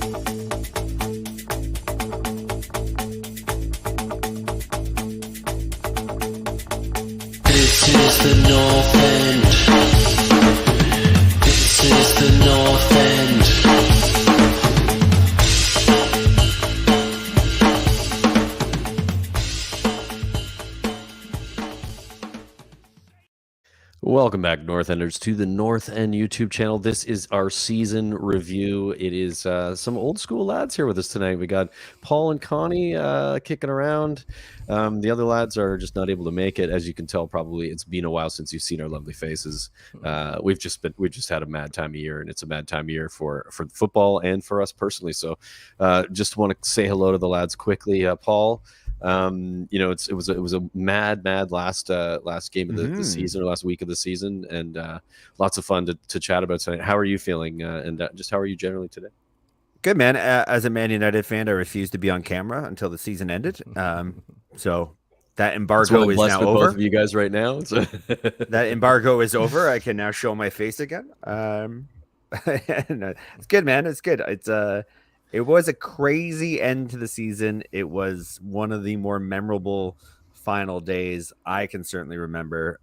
This is the North End. This is the North End. Welcome back, North Enders, to the North End YouTube channel. This is our season review. It is some old school lads here with us tonight. We got Paul and Connie kicking around. The other lads are just not able to make it. As you can tell, probably it's been a while since you've seen our lovely faces. We've just had a mad time of year, and it's a mad time of year for football and for us personally. So just want to say hello to the lads quickly. Paul, it was a mad last game of the season, or last week of the season, and lots of fun to chat about tonight. How are you feeling, and just how are you generally today? Good, man. As a Man United fan, I refused to be on camera until the season ended. So that embargo is now over. Both of you guys right now. That embargo is over. I can now show my face again. It's good, man. It's good. It was a crazy end to the season. It was one of the more memorable final days I can certainly remember.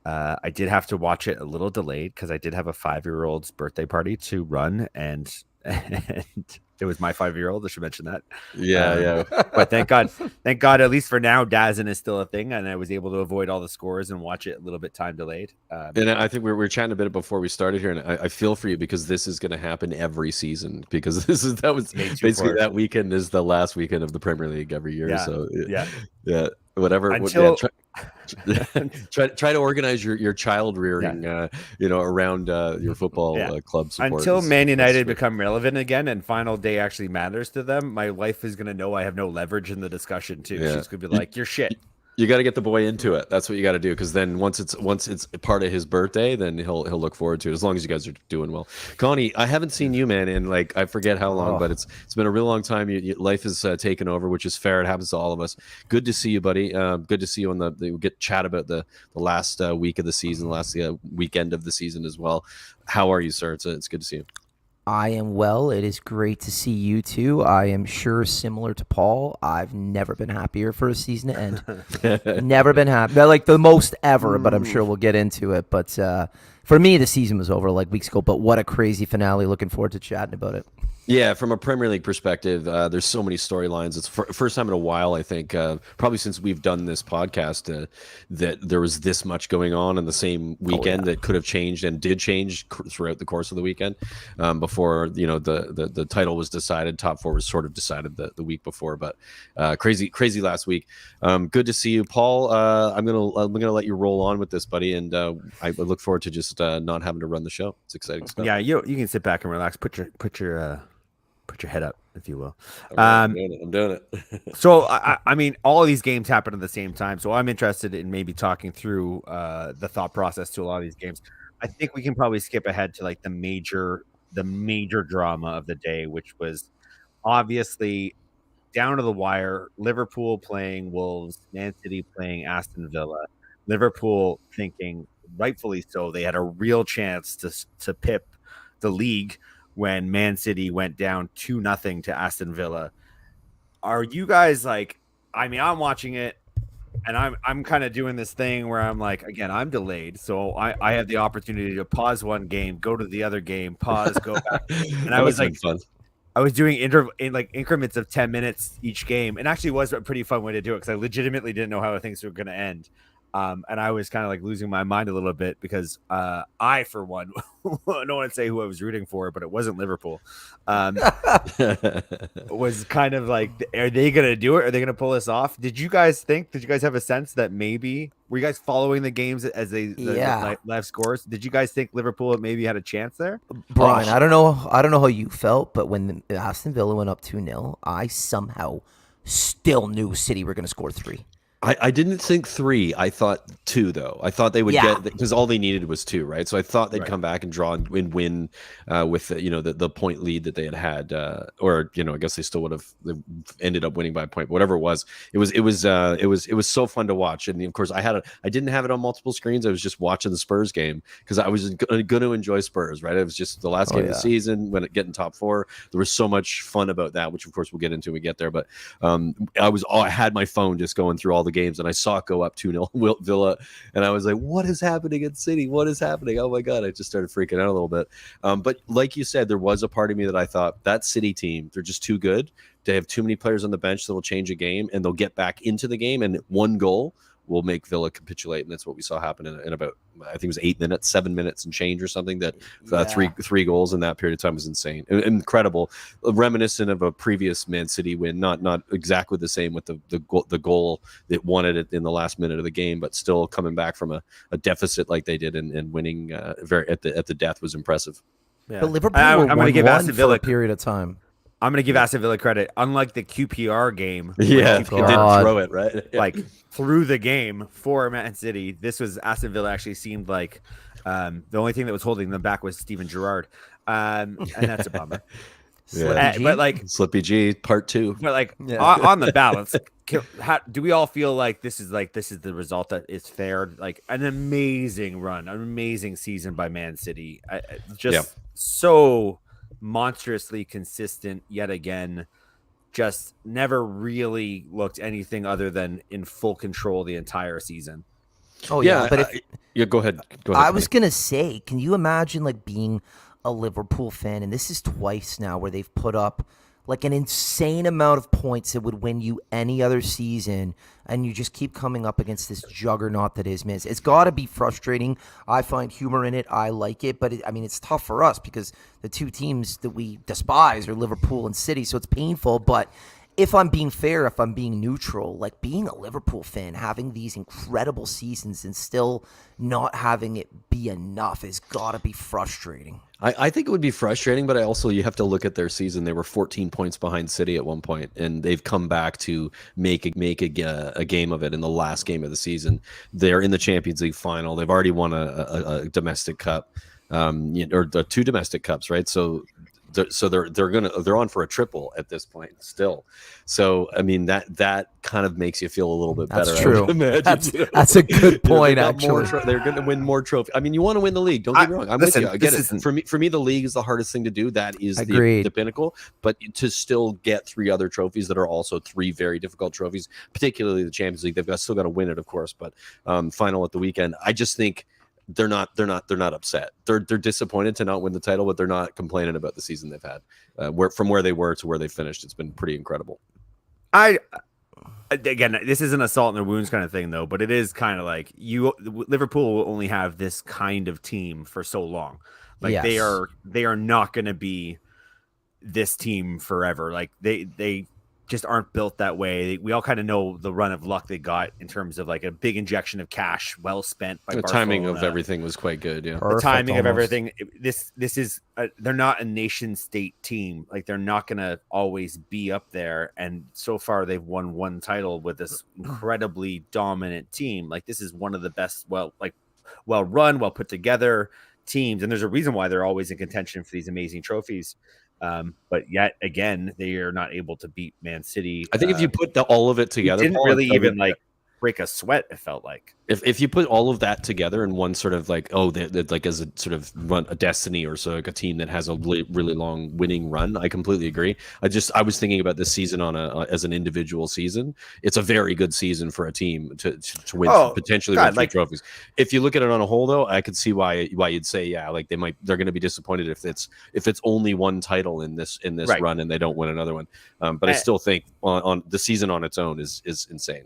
I did have to watch it a little delayed because I did have a 5-year-old's birthday party to run, and it was my 5-year-old. I should mention that. Yeah. But thank God, at least for now, DAZN is still a thing, and I was able to avoid all the scores and watch it a little bit time delayed. And I think we were chatting a bit before we started here, and I feel for you because this is going to happen every season, because that was basically that weekend is the last weekend of the Premier League every year. Yeah. So Yeah. Whatever. Try to organize your child rearing, around your football club support. Until Man United become relevant again and final day actually matters to them, my wife is going to know I have no leverage in the discussion too. Yeah. She's going to be like, "You're shit." You got to get the boy into it. That's what you got to do, because then once it's part of his birthday, then he'll look forward to it, as long as you guys are doing well. Connie, I haven't seen you, man, in I forget how long, but it's been a real long time. Life has taken over, which is fair. It happens to all of us. Good to see you, buddy. Good to see you on the get chat about the last week of the season, last weekend of the season as well. How are you, sir? It's good to see you. I am well. It is great to see you too. I am sure similar to Paul, I've never been happier for a season to end. Never been happy. Like the most ever, but I'm sure we'll get into it. But for me, the season was over like weeks ago, but what a crazy finale. Looking forward to chatting about it. Yeah, from a Premier League perspective, there's so many storylines. It's first time in a while, I think, probably since we've done this podcast, that there was this much going on in the same weekend that could have changed and did change throughout the course of the weekend. Before the title was decided, top four was sort of decided the week before. But crazy last week. Good to see you, Paul. I'm gonna let you roll on with this, buddy, and I look forward to just not having to run the show. It's exciting stuff. Yeah, you can sit back and relax. Put your head up, if you will. I'm doing it. So, I mean, all of these games happen at the same time. So I'm interested in maybe talking through the thought process to a lot of these games. I think we can probably skip ahead to like the major drama of the day, which was obviously down to the wire. Liverpool playing Wolves, Man City playing Aston Villa. Liverpool thinking, rightfully so, they had a real chance to pip the league when Man City went down 2-0 to Aston Villa. Are you guys like, I mean, I'm watching it and I'm kind of doing this thing where I'm like, again, I'm delayed. So I have the opportunity to pause one game, go to the other game, pause, go back. And I was like, fun. I was doing increments of 10 minutes each game. And actually was a pretty fun way to do it, because I legitimately didn't know how things were going to end. And I was kind of like losing my mind a little bit because I, for one, I don't want to say who I was rooting for, but it wasn't Liverpool. Was kind of like, are they going to do it? Are they going to pull this off? Did you guys have a sense that maybe, were you guys following the games as the live scores? Did you guys think Liverpool maybe had a chance there? Brian, I don't know how you felt, but when Aston Villa went up 2-0, I somehow still knew City were going to score 3. I didn't think 3. I thought 2, though. I thought they would get, because all they needed was 2, right? So I thought they'd come back and draw and win with the point lead that they had, or I guess they still would have ended up winning by a point. But whatever it was so fun to watch. And of course, I didn't have it on multiple screens. I was just watching the Spurs game because I was going to enjoy Spurs, right? It was just the last game of the season when it getting top 4. There was so much fun about that, which of course we'll get into when we get there. But I had my phone just going through all the games, and I saw it go up 2-0 Villa, and I was like, what is happening at City? What is happening? Oh my god, I just started freaking out a little bit. But like you said, there was a part of me that I thought that City team, they're just too good. They have too many players on the bench that will change a game, and they'll get back into the game, and one goal will make Villa capitulate, and that's what we saw happen in about, I think it was 8 minutes, 7 minutes and change or something. That three goals in that period of time was insane, incredible, reminiscent of a previous Man City win. Not exactly the same with the goal that won it in the last minute of the game, but still coming back from a deficit like they did and winning very at the death was impressive. Yeah. But Liverpool were 1-1 for a period of time. I'm going to give Aston Villa credit. Unlike the QPR game, it didn't throw it, right? Like through the game for Man City, this was Aston Villa actually seemed like the only thing that was holding them back was Steven Gerrard, and that's a bummer. But like Slippy G Part 2. But like on the balance, do we all feel like this is the result that is fair? Like an amazing run, an amazing season by Man City, so monstrously consistent yet again, just never really looked anything other than in full control the entire season. Oh yeah, but go ahead. I was gonna say, can you imagine like being a Liverpool fan, and this is twice now where they've put up like an insane amount of points that would win you any other season, and you just keep coming up against this juggernaut that is Miz. It's got to be frustrating. I find humor in it. I like it, but it's tough for us because the two teams that we despise are Liverpool and City, so it's painful. But if I'm being fair, if I'm being neutral, like being a Liverpool fan, having these incredible seasons and still not having it be enough has got to be frustrating. I think it would be frustrating, but you have to look at their season. They were 14 points behind City at one point, and they've come back to make a game of it in the last game of the season. They're in the Champions League final. They've already won a domestic cup, or the 2 domestic cups, right? So they're on for a triple at this point still. So I mean that kind of makes you feel a little bit better. That's true. That's a good point. Actually, they're going to win more trophies. I mean, you want to win the league. Don't get me wrong. I'm with you. I get it. For me, the league is the hardest thing to do. That is the pinnacle. But to still get 3 other trophies that are also 3 very difficult trophies, particularly the Champions League, they've still got to win it, of course. But final at the weekend, I just think. They're not upset. They're disappointed to not win the title, but they're not complaining about the season they've had. From where they were to where they finished, it's been pretty incredible. Again, this is an assault in their wounds kind of thing, though. But it is kind of like Liverpool will only have this kind of team for so long. Like they are not going to be this team forever. Like they just aren't built that way. We all kind of know the run of luck they got in terms of like a big injection of cash well spent by the Barcelona. Timing of everything was quite good. Yeah, the timing of everything. This is they're not a nation state team. Like they're not going to always be up there. And so far they've won 1 title with this incredibly dominant team. Like this is one of the best, well run, well put together teams. And there's a reason why they're always in contention for these amazing trophies. But yet again, they are not able to beat Man City. I think if you put all of it together, didn't really even like break a sweat. It felt like if you put all of that together in one sort of like like as a sort of run a destiny or so like a team that has a really long winning run, I completely agree. I was thinking about this season as an individual season. It's a very good season for a team to win potentially win 3 trophies. If you look at it on a whole, though, I could see why you'd say like they're going to be disappointed if it's only 1 title in this run and they don't win another one. But I still think on the season on its own is insane.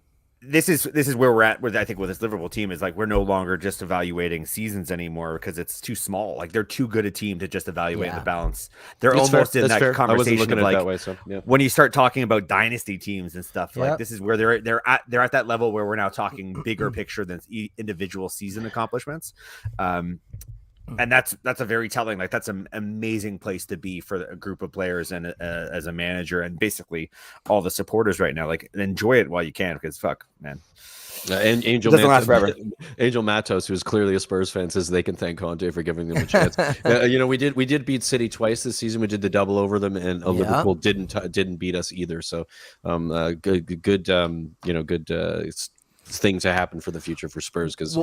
This is where we're at with, I think, with this Liverpool team is like we're no longer just evaluating seasons anymore because it's too small. Like they're too good a team to just evaluate the balance. They're almost in that conversation of like when you start talking about dynasty teams and stuff. Like this is where they're at that level where we're now talking bigger picture than individual season accomplishments. And that's a very telling. Like that's an amazing place to be for a group of players and as a manager and basically all the supporters right now. Like enjoy it while you can because fuck, man. And Angel It doesn't last forever. Angel Matos, who's clearly a Spurs fan, says they can thank Conte for giving them a chance. We did beat City twice this season. We did the double over them, and Liverpool didn't beat us either. So, good things to happen for the future for Spurs because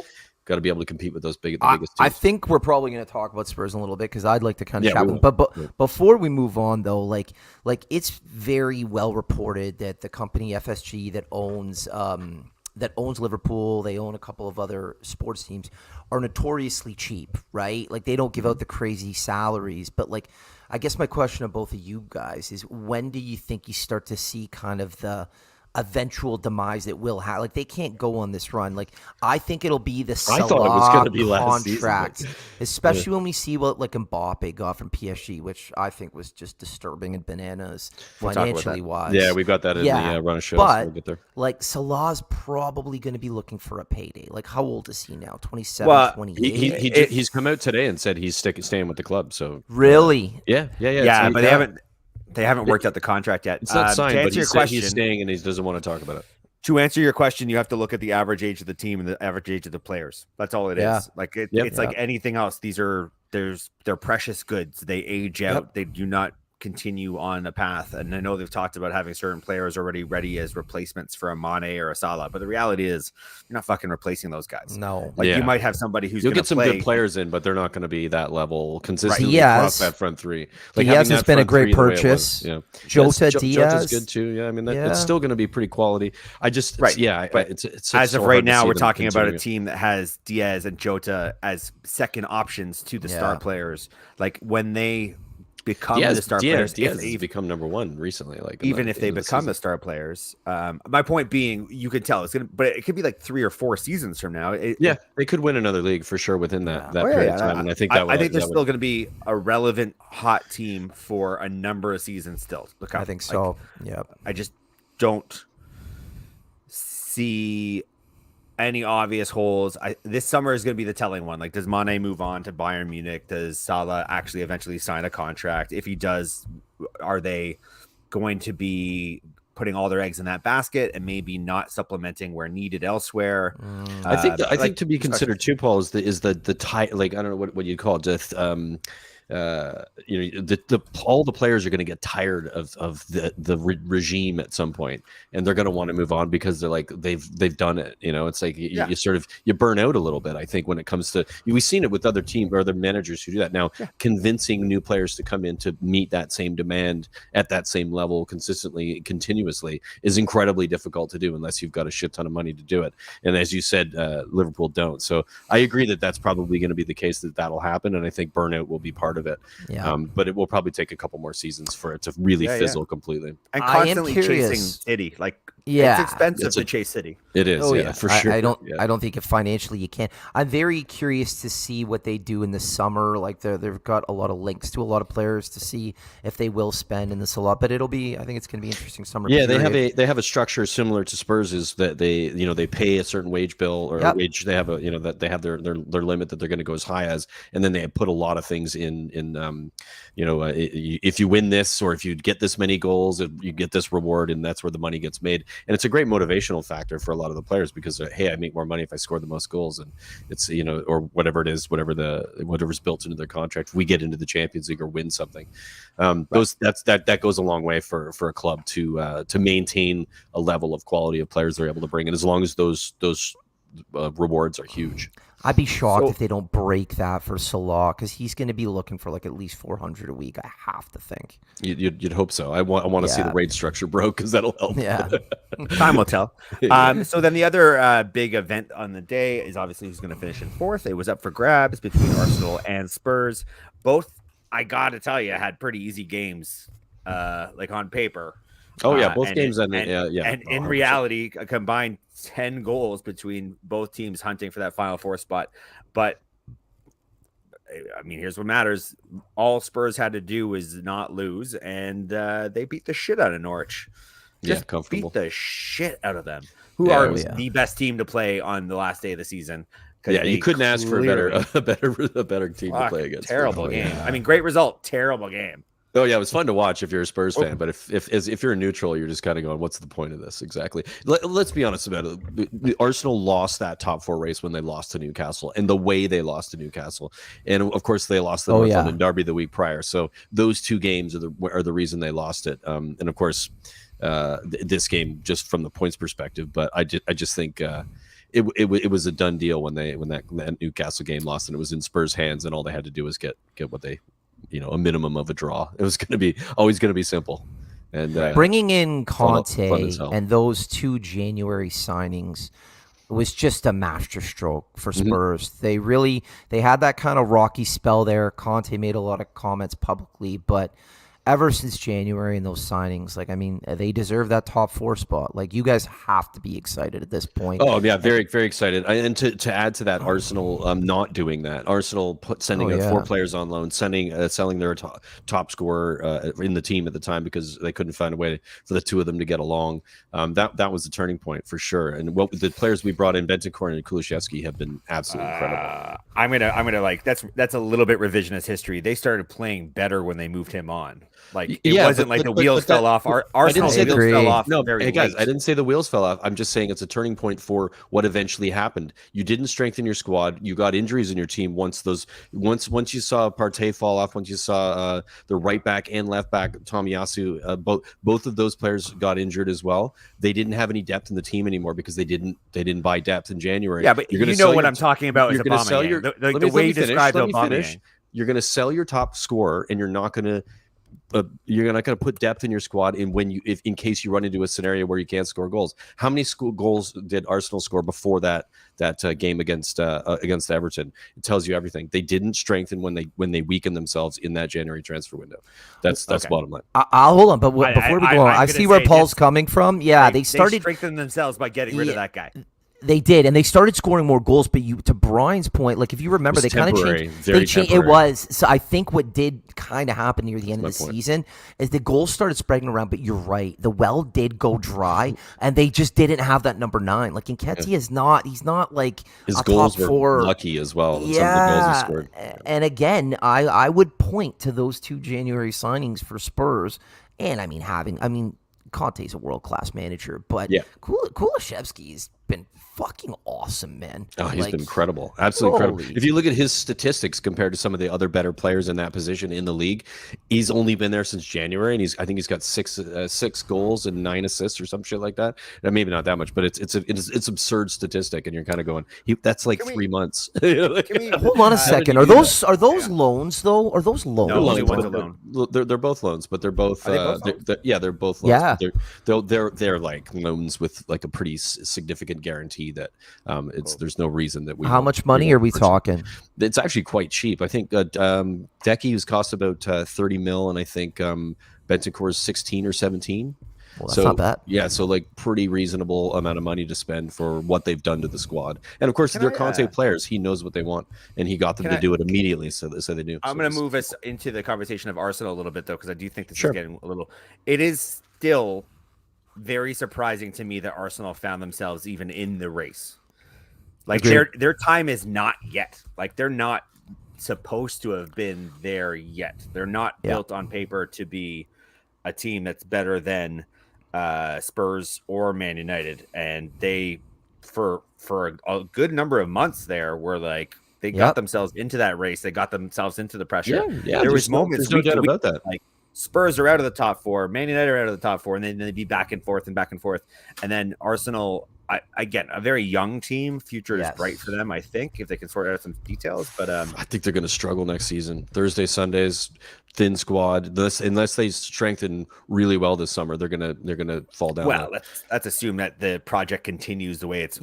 got to be able to compete with those biggest teams. I think we're probably going to talk about Spurs in a little bit because I'd like to kind of chat. We will. But before we move on, though, like it's very well reported that the company FSG that owns Liverpool, they own a couple of other sports teams, are notoriously cheap, right? Like they don't give out the crazy salaries. But like, I guess my question to both of you guys is, when do you think you start to see kind of the eventual demise that will have? Like they can't go on this run. Like I think it'll be the Salah thought it was gonna be last contract, season, especially when we see what like Mbappe got from PSG, which I think was just disturbing and bananas financially wise. Yeah, we've got that in the run of shows. But We'll get there. like Salah's probably going to be looking for a payday. Like how old is he now? 27, 28? He's come out today and said he's staying with the club. So Really? yeah. But they haven't worked out the contract yet. It's not signed, to but answer your he's question, staying and he doesn't want to talk about it. To answer your question, you have to look at the average age of the team and the average age of the players. That's all it is. Like it's like anything else. They're precious goods. They age out. They do not continue on a path. And I know they've talked about having certain players already ready as replacements for a Mane or a Salah, but the reality is you're not fucking replacing those guys. No. Like you might have somebody who's You'll going get some good players in, but they're not going to be that level consistently across that front three. Like Diaz has been a great purchase. Jota Diaz is good too. Yeah, I mean it's still going to be pretty quality. It's as so of right hard to now, see we're them talking about a continuing. team that has Diaz and Jota as second options to the star players. Like when they become the star players, Diaz has become number one recently. Like even if they become the star players, my point being, you could tell it's gonna, but it could be like 3 or 4 seasons from now. They could win another league for sure within that period of time. And I think they're still going to be a relevant hot team for a number of seasons still. Look, I think so. I just don't see any obvious holes. This summer is going to be the telling one. Like, does Mane move on to Bayern Munich? Does Salah actually eventually sign a contract? If he does, are they going to be putting all their eggs in that basket and maybe not supplementing where needed elsewhere? I think to be considered too, Paul, is the tight. Like I don't know what you call it. All the players are going to get tired of the regime at some point, and they're going to want to move on because they're like they've done it. It's like you sort of burn out a little bit. I think when it comes to we've seen it with other teams or other managers who do that now. Convincing new players to come in to meet that same demand at that same level consistently, continuously is incredibly difficult to do unless you've got a shit ton of money to do it. And as you said, Liverpool don't. So I agree that that's probably going to be the case that'll happen, and I think burnout will be part of it. But it will probably take a couple more seasons for it to really fizzle completely. And constantly chasing City, it's expensive to chase City. It is, for sure. I don't think if financially you can. I'm very curious to see what they do in the summer. Like they've got a lot of links to a lot of players to see if they will spend in this a lot. But I think it's going to be interesting summer. Yeah, they have a structure similar to Spurs, is that they pay a certain wage bill or wage. They have that they have their limit that they're going to go as high as, and then they put a lot of things in if you win this or if you get this many goals, you get this reward, and that's where the money gets made. And it's a great motivational factor for a lot of the players because hey, I make more money if I score the most goals, and it's or whatever it is, whatever's built into their contract. We get into the Champions League or win something. That goes a long way for a club to maintain a level of quality of players they're able to bring in, as long as those rewards are huge. I'd be shocked if they don't break that for Salah, because he's going to be looking for like at least 400 a week. I have to think. You'd hope so. I want to see the wage structure broke because that'll help. Yeah, time will tell. So then the other big event on the day is obviously who's going to finish in fourth. It was up for grabs between Arsenal and Spurs. Both, I got to tell you, had pretty easy games, like on paper. Both games and in reality, a combined 10 goals between both teams hunting for that Final Four spot. But I mean, here's what matters: all Spurs had to do was not lose, and they beat the shit out of Norwich. Just comfortable. Beat the shit out of them, who are the best team to play on the last day of the season. Yeah, you couldn't ask for a better team to play against. Terrible game. I mean, great result, terrible game. Oh yeah, it was fun to watch if you're a Spurs fan, but if you're a neutral, you're just kind of going, "What's the point of this?" Exactly. Let's be honest about it. The Arsenal lost that top 4 race when they lost to Newcastle, and the way they lost to Newcastle, and of course they lost the North London Derby the week prior. So those 2 games are the reason they lost it. And of course, this game just from the points perspective. But I just think it was a done deal when that Newcastle game lost, and it was in Spurs' hands, and all they had to do was get what they. A minimum of a draw. It was always going to be simple. And bringing in Conte and those 2 January signings was just a masterstroke for Spurs. They had that kind of rocky spell there. Conte made a lot of comments publicly, but ever since January and those signings, they deserve that top 4 spot. Like, you guys have to be excited at this point. Oh yeah, very, very excited. And to add to that, Arsenal not doing that. Arsenal sending 4 players on loan, selling their top scorer in the team at the time because they couldn't find a way for the 2 of them to get along. That was the turning point for sure. And the players we brought in, Bentancur and Kulusevski, have been absolutely incredible. I'm gonna that's a little bit revisionist history. They started playing better when they moved him on. It wasn't like the wheels fell off. Arsenal's wheels fell off. No, very guys, late. I didn't say the wheels fell off. I'm just saying it's a turning point for what eventually happened. You didn't strengthen your squad. You got injuries in your team once you saw Partey fall off. Once you saw the right back and left back Tomiyasu, both of those players got injured as well. They didn't have any depth in the team anymore because they didn't buy depth in January. Yeah, but what I'm talking about is Aubameyang. The way you described Aubameyang. You're going to sell your top scorer, and you're not going to put depth in your squad in case you run into a scenario where you can't score goals. How many goals did Arsenal score before that game against Everton? It tells you everything. They didn't strengthen when they weakened themselves in that January transfer window. That's bottom line. I'll hold on, but before we go on, I see where Paul's coming from. Yeah, they started strengthening themselves by getting rid of that guy. They did, and they started scoring more goals. But to Brian's point, if you remember, they kind of changed. It was. So I think what did kind of happen near the end of the season is the goals started spreading around. But you're right, the well did go dry, and they just didn't have that number 9. Like Nketiah is not. He's not like his a goals top 4. were lucky as well. Yeah, some of the goals he scored. And again, I would point to those 2 January signings for Spurs, and Conte's a world-class manager, but Kulusevski's been fucking awesome, man. Oh, he's been incredible. Absolutely incredible. If you look at his statistics compared to some of the other better players in that position in the league, he's only been there since January, and I think he's got 6 goals and 9 assists or some shit like that. Maybe not that much, but it's absurd statistic, and you're kind of going, that's like 3 months. Hold on a second. Are those loans though? Are those loans? No, only one's a loan. They're both loans, but they're both. They're both loans. Yeah. They're like loans with like a pretty significant guarantee that there's no reason that we. How much money are we talking? It's actually quite cheap. I think Decky's cost about 30 mil, and I think Bentancur's 16 or 17. Well, that's not bad. Yeah, so like pretty reasonable amount of money to spend for what they've done to the squad. And of course, they're Conte players. He knows what they want, and he got them to do it immediately. So they knew. I'm going to move us into the conversation of Arsenal a little bit, though, because I do think this is getting a little. It is still very surprising to me that Arsenal found themselves even in the race. Like their time is not yet. Like they're not supposed to have been there yet. They're not built on paper to be a team that's better than Spurs or Man United, and they for a good number of months there were like they got themselves into that race. They got themselves into the pressure. Yeah, there was moments. There's no doubt about that. Like Spurs are out of the top 4, Man United are out of the top 4, and then they'd be back and forth, and then Arsenal. Again, a very young team. Future is bright for them, I think, if they can sort out some details. But I think they're going to struggle next season. Thursday, Sundays, thin squad. Unless they strengthen really well this summer, they're gonna fall down. Well, let's assume that the project continues the way it's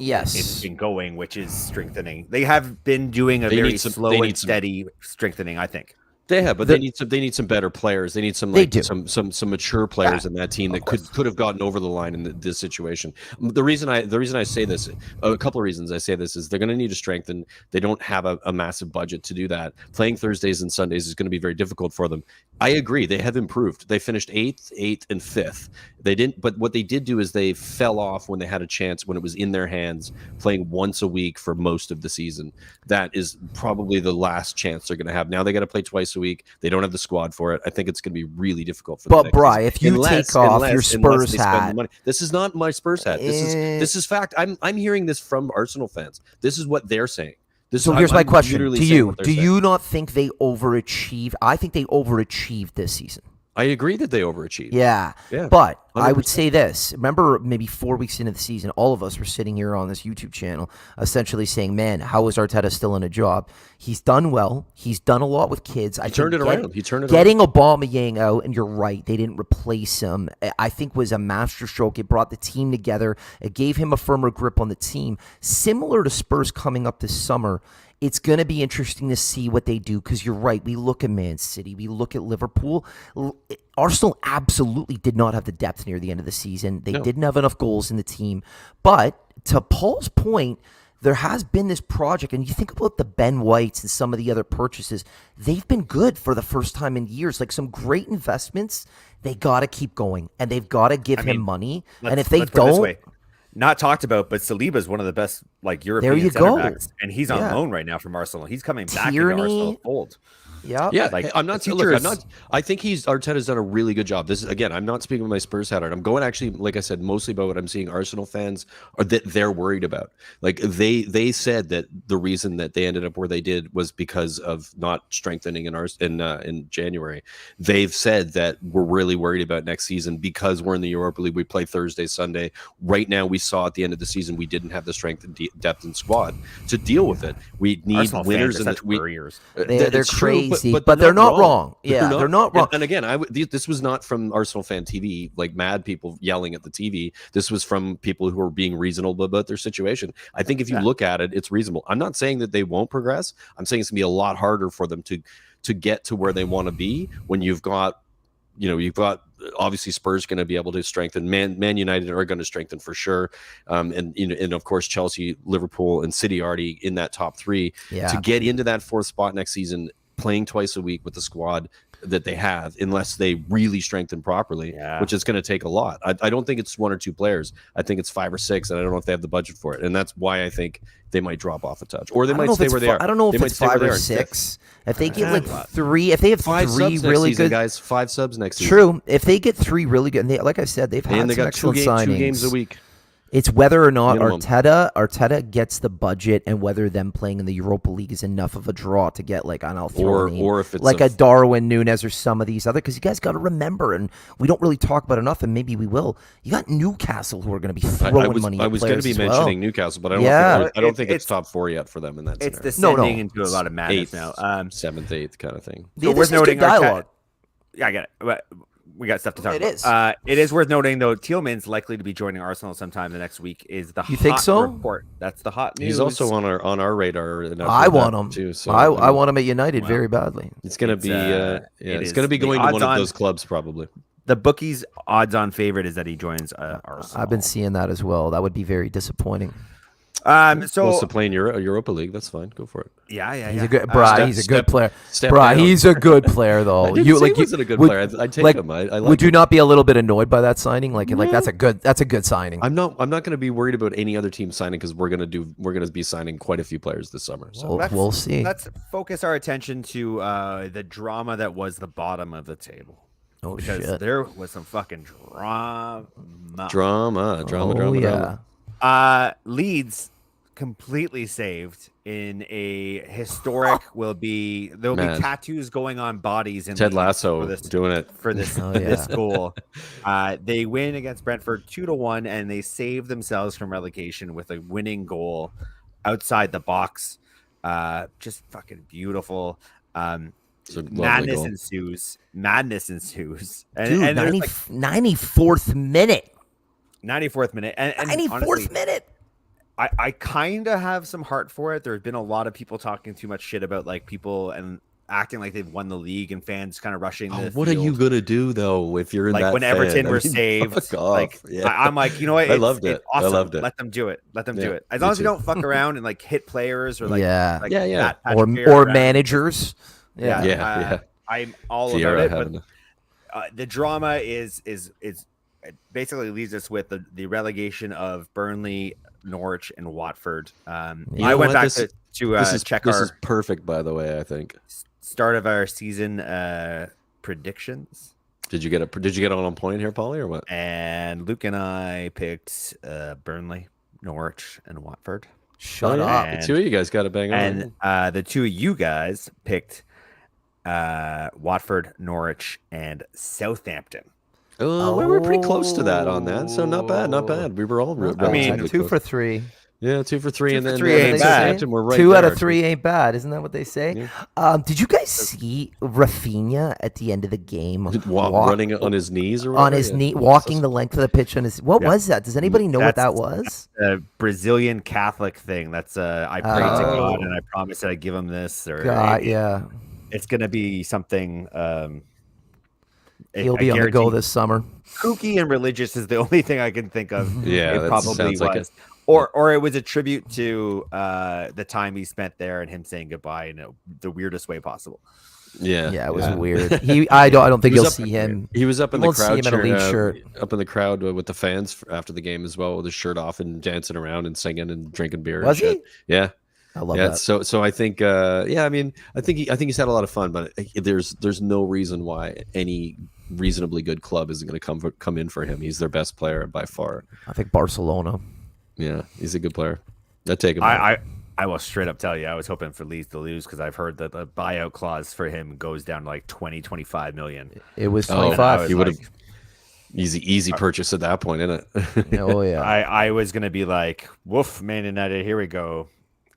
been going, which is strengthening. They have been doing a very slow and steady strengthening, I think. They have, but they need some better players. They need some They like do. some mature players in that team that could have gotten over the line in this situation. The reason I say this, a couple of reasons I say this is they're going to need to strengthen. They don't have a massive budget to do that. Playing Thursdays and Sundays is going to be very difficult for them. I agree. They have improved. They finished 8th, and 5th. They didn't, but what they did do is they fell off when they had a chance, when it was in their hands, playing once a week for most of the season. That is probably the last chance they're going to have. Now they got to play twice a week. They don't have the squad for it. I think it's going to be really difficult for them. But Bri, if you take off your Spurs hat, this is not my Spurs hat. This is fact. I'm hearing this from Arsenal fans. This is what they're saying. So here's my question to you: do you not think they overachieved? I think they overachieved this season. I agree that they overachieved. Yeah. Yeah, But I 100%. would say this. Remember, maybe 4 weeks into the season, all of us were sitting here on this YouTube channel essentially saying, man, how is Arteta still in a job? He's done well. He's done a lot with kids. He turned it around. Getting Aubameyang out, and you're right, they didn't replace him, I think was a masterstroke. It brought the team together. It gave him a firmer grip on the team. Similar to Spurs coming up this summer, it's going to be interesting to see what they do because you're right. We look at Man City. We look at Liverpool. Arsenal absolutely did not have the depth near the end of the season. They didn't have enough goals in the team. But to Paul's point, there has been this project, and you think about the Ben Whites and some of the other purchases, they've been good for the first time in years. Like some great investments, they got to keep going, and they've got to give him money. And if they don't... Not talked about, but Saliba is one of the best European center backs, and he's on loan right now from Arsenal. He's coming back into Arsenal fold. Yeah, I'm not. Look, I'm not. I think Arteta's done a really good job. This is again. I'm not speaking with my Spurs hat on. I'm going actually, like I said, mostly about what I'm seeing. Arsenal fans are that they're worried about. Like they said that the reason that they ended up where they did was because of not strengthening in January. They've said that we're really worried about next season because we're in the Europa League. We play Thursday, Sunday. Right now, we saw at the end of the season we didn't have the strength and depth in squad to deal with it. We need Arsenal winners fans are such worriers. They're crazy. But they're not wrong. Yeah, they're not wrong. And again, this was not from Arsenal fan TV, like mad people yelling at the TV. This was from people who are being reasonable about their situation. I think if you look at it, it's reasonable. I'm not saying that they won't progress. I'm saying it's gonna be a lot harder for them to get to where they want to be when you've got obviously Spurs going to be able to strengthen. Man United are going to strengthen for sure, and of course Chelsea, Liverpool, and City already in that top 3 to get into that 4th spot next season. Playing twice a week with the squad that they have, unless they really strengthen properly, which is going to take a lot. I don't think it's 1 or 2 players. I think it's 5 or 6, and I don't know if they have the budget for it. And that's why I think they might drop off a touch, or they might stay where they are. I don't know if it's 5 or 6. If they get like 3, if they have 5 3 subs really next season, good guys, 5 subs next season. True. If they get 3 really good, and like I said, they've had And they some got excellent 2 signings. games a week. It's whether or not Minimum. Arteta gets the budget, and whether them playing in the Europa League is enough of a draw to get like or if it's like a Darwin Núñez or some of these other, because you guys got to remember, and we don't really talk about enough, and maybe we will. You got Newcastle who are going to be throwing money. I was going to be mentioning Newcastle, but I don't think it's top 4 yet for them in that. It's scenario. descending into a lot of madness 8th, now. 7th, 8th kind of thing. So worth noting, dialogue. Yeah, I get it. But we got stuff to talk about. It is worth noting, though, Tielemans likely to be joining Arsenal sometime the next week. Is the think so? report? That's the hot news. He's also on our radar. And I want him too. So I want him at United very badly. It's going to be it's going to be going to one of those clubs probably. The bookies' odds-on favorite is that he joins Arsenal. I've been seeing that as well. That would be very disappointing. So to play in Europa League, that's fine. Go for it. Yeah. He's a good player. Down. He's a good player though. I didn't say he wasn't a good player. I'd take him. I like would him. you not be a little bit annoyed by that signing? Like that's a good signing. I'm not going to be worried about any other team signing because we're going to be signing quite a few players this summer. So we'll see. Let's focus our attention to the drama that was the bottom of the table. Oh because shit! There was some fucking drama. Leeds completely saved in a historic there'll be tattoos going on bodies in Ted Lasso doing it for this this goal. They win against Brentford 2-1, and they save themselves from relegation with a winning goal outside the box. Just fucking beautiful. Madness ensues. And, dude, 94th minute. 94th minute. And 94th minute. I kind of have some heart for it. There's been a lot of people talking too much shit about like people and acting like they've won the league and fans kind of rushing the what are you field. gonna do though if you're in Like that when Everton fan? I were mean, saved, fuck off. like Yeah. I'm like, you know what? I loved it. It's awesome. I loved it. Let them do it. Let them Yeah, do it. As me long as you too. don't fuck around and like hit players or like, Yeah. like Yeah, yeah. that Patrick Vieira Or around. managers. Yeah, Yeah. I'm all Vieira about it. having But the drama is it basically leaves us with the relegation of Burnley, Norwich, and Watford. You I know went what? back This- to check this our is perfect, by the way. I think. start of our season predictions, Did you get on point here, Paulie, or what? and Luke and I picked Burnley, Norwich, and Watford, Shut Oh, up. yeah. The two of you guys got to bang on. and the two of you guys picked Watford, Norwich, and Southampton. Oh, we were pretty close to that on that, so not bad, not Oh. bad. We were all I mean, relatively 2 close. for 3. Yeah, 2 for 3, Two and for then three and ain't then bad. Southampton were right 2 out there. of 3 ain't bad. Isn't that what they say? Did you guys see Rafinha at the end of the game Running on his knees or on whatever? his Yeah. knee, walking the length of the pitch on his? What Yeah. was that? Does anybody know what that That's- was? A Brazilian Catholic thing. That's I prayed to Oh. God and I promised that I'd give him this. Or God, yeah, it's gonna be something. he'll be on the go this summer. Kooky and religious is the only thing I can think of. Yeah, it that probably sounds like was. Or it was a tribute to the time he spent there and him saying goodbye in the weirdest way possible. Yeah, Yeah, it was weird. I don't think He you'll was up- see him. He was up in You the won't see crowd, him in a Leeds shirt. up in the crowd with the fans after the game as well, with his shirt off and dancing around and singing and drinking beer. Was and shit. he? Yeah, I love yeah. that. So I think, yeah. I mean, I think he's had a lot of fun, but there's no reason why any reasonably good club isn't going to come in for him. He's their best player by far. I think Barcelona. Yeah, he's a good player. I'd take him. I will straight up tell you, I was hoping for Leeds to lose because I've heard that the buyout clause for him goes down to like 25 million. It was Oh, 25. he would have easy purchase at that point, isn't it? Oh yeah. I was gonna be like, woof, Man United, here we go.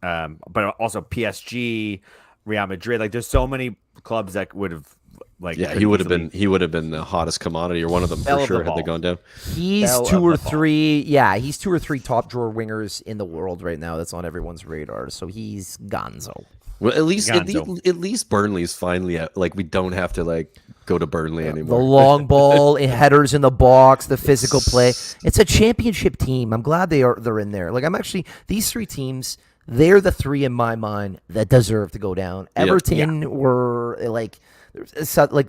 But also PSG, Real Madrid. Like, there's so many clubs that would have like. Yeah, could he would have easily- been the hottest commodity or one of them Belle for of the sure had they ball. gone down. He's Belle two of or the ball. three. Yeah, he's 2 or 3 top drawer wingers in the world right now. That's on everyone's radar. So he's gonzo. Well, at least Gonzo. Burnley's finally at, like, we don't have to like go to Burnley The anymore. long ball, headers in the box, the physical play. It's a championship team. I'm glad they're in there. Like, I'm actually these 3 teams. They're the 3 in my mind that deserve to go down. Yep. Everton were like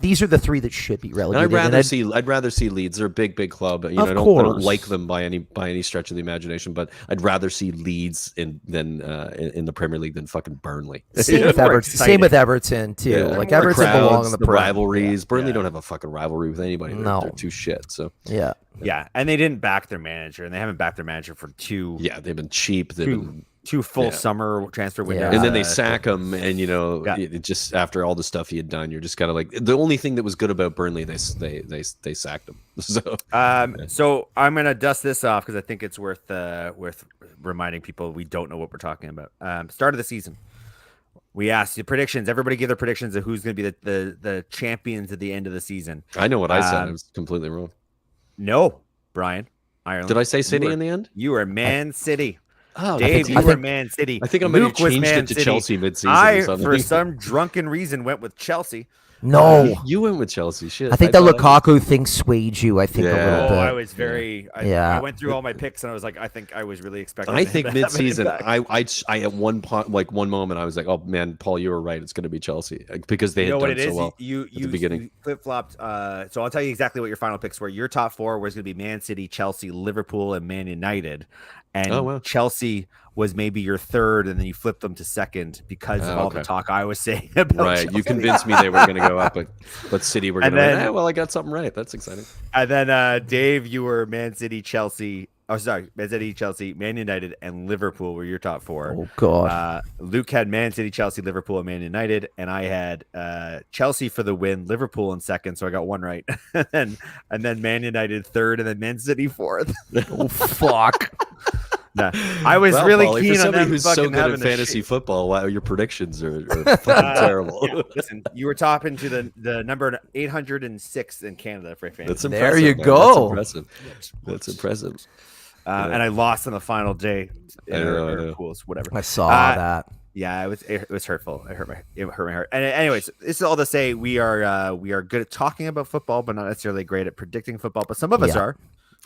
these are the 3 that should be And relegated. I'd rather see Leeds. They're a big club. You know, Of I don't course. like them by any stretch of the imagination, but I'd rather see Leeds in the Premier League than fucking Burnley. Same with more Everton. exciting. Same with Everton too. Yeah. Like The Everton belong crowds, in the the Prem. rivalries. Burnley Yeah. don't have a fucking rivalry with anybody. No. They're too shit. So Yeah. Yeah, and they didn't back their manager, and they haven't backed their manager for two yeah, they've been cheap. They've been full Yeah. summer transfer windows. and then they Uh, sack him, and you know, Yeah. it just after all the stuff he had done, you're just kind of like the only thing that was good about Burnley, they sacked him. So So I'm gonna dust this off because I think it's worth reminding people we don't know what we're talking about. Start of the season, we asked you predictions. Everybody give their predictions of who's going to be the champions at the end of the season. I know what I said. I was completely wrong. No, Brian, Ireland. Did I say City You were- in the end? You were Man City. Oh, Dave, you I were think- Man City. I think I might have Luke was changed Man it to City. Chelsea mid-season. I, or something. for some drunken reason, went with Chelsea. No. You went with Chelsea. Shit. I think the thought Lukaku thing swayed you. I think a Yeah. little Oh, bit. I was very. Yeah. I went through all my picks and I was like, I think I was really expecting. I him think to have an mid-season, impact. I at one point, like one moment, I was like, "Oh man, Paul, you were right. It's going to be Chelsea because they You know had what done it so is? well." You the beginning. flip flopped. So I'll tell you exactly what your final picks were. Your top 4 was going to be Man City, Chelsea, Liverpool, and Man United. And Oh, wow. Chelsea was maybe your 3rd, and then you flipped them to 2nd because of all the okay. talk I was saying about Right, Chelsea. you convinced me they were going to go up, but City were going And to. then- Well, I got something right. That's exciting. And then Dave, you were Man City, Chelsea. Oh, sorry, Man City, Chelsea, Man United, and Liverpool were your top 4. Oh God. Luke had Man City, Chelsea, Liverpool, and Man United, and I had Chelsea for the win, Liverpool in 2nd, so I got one right, and then Man United 3rd, and then Man City 4th. Oh fuck. Nah, I was Well, really Paulie, keen for on somebody them who's fucking so good having at the fantasy shit. football. Wow, your predictions are fucking terrible. Yeah, listen, you were top into the number 806 in Canada for fantasy, That's There impressive. you man. go. That's impressive. That's impressive. and I lost on the final day. I know. Pools, whatever. I saw Uh, that. Yeah, it was hurtful. It hurt my heart. And anyways, this is all to say we are good at talking about football, but not necessarily great at predicting football. But some of us Yeah. are.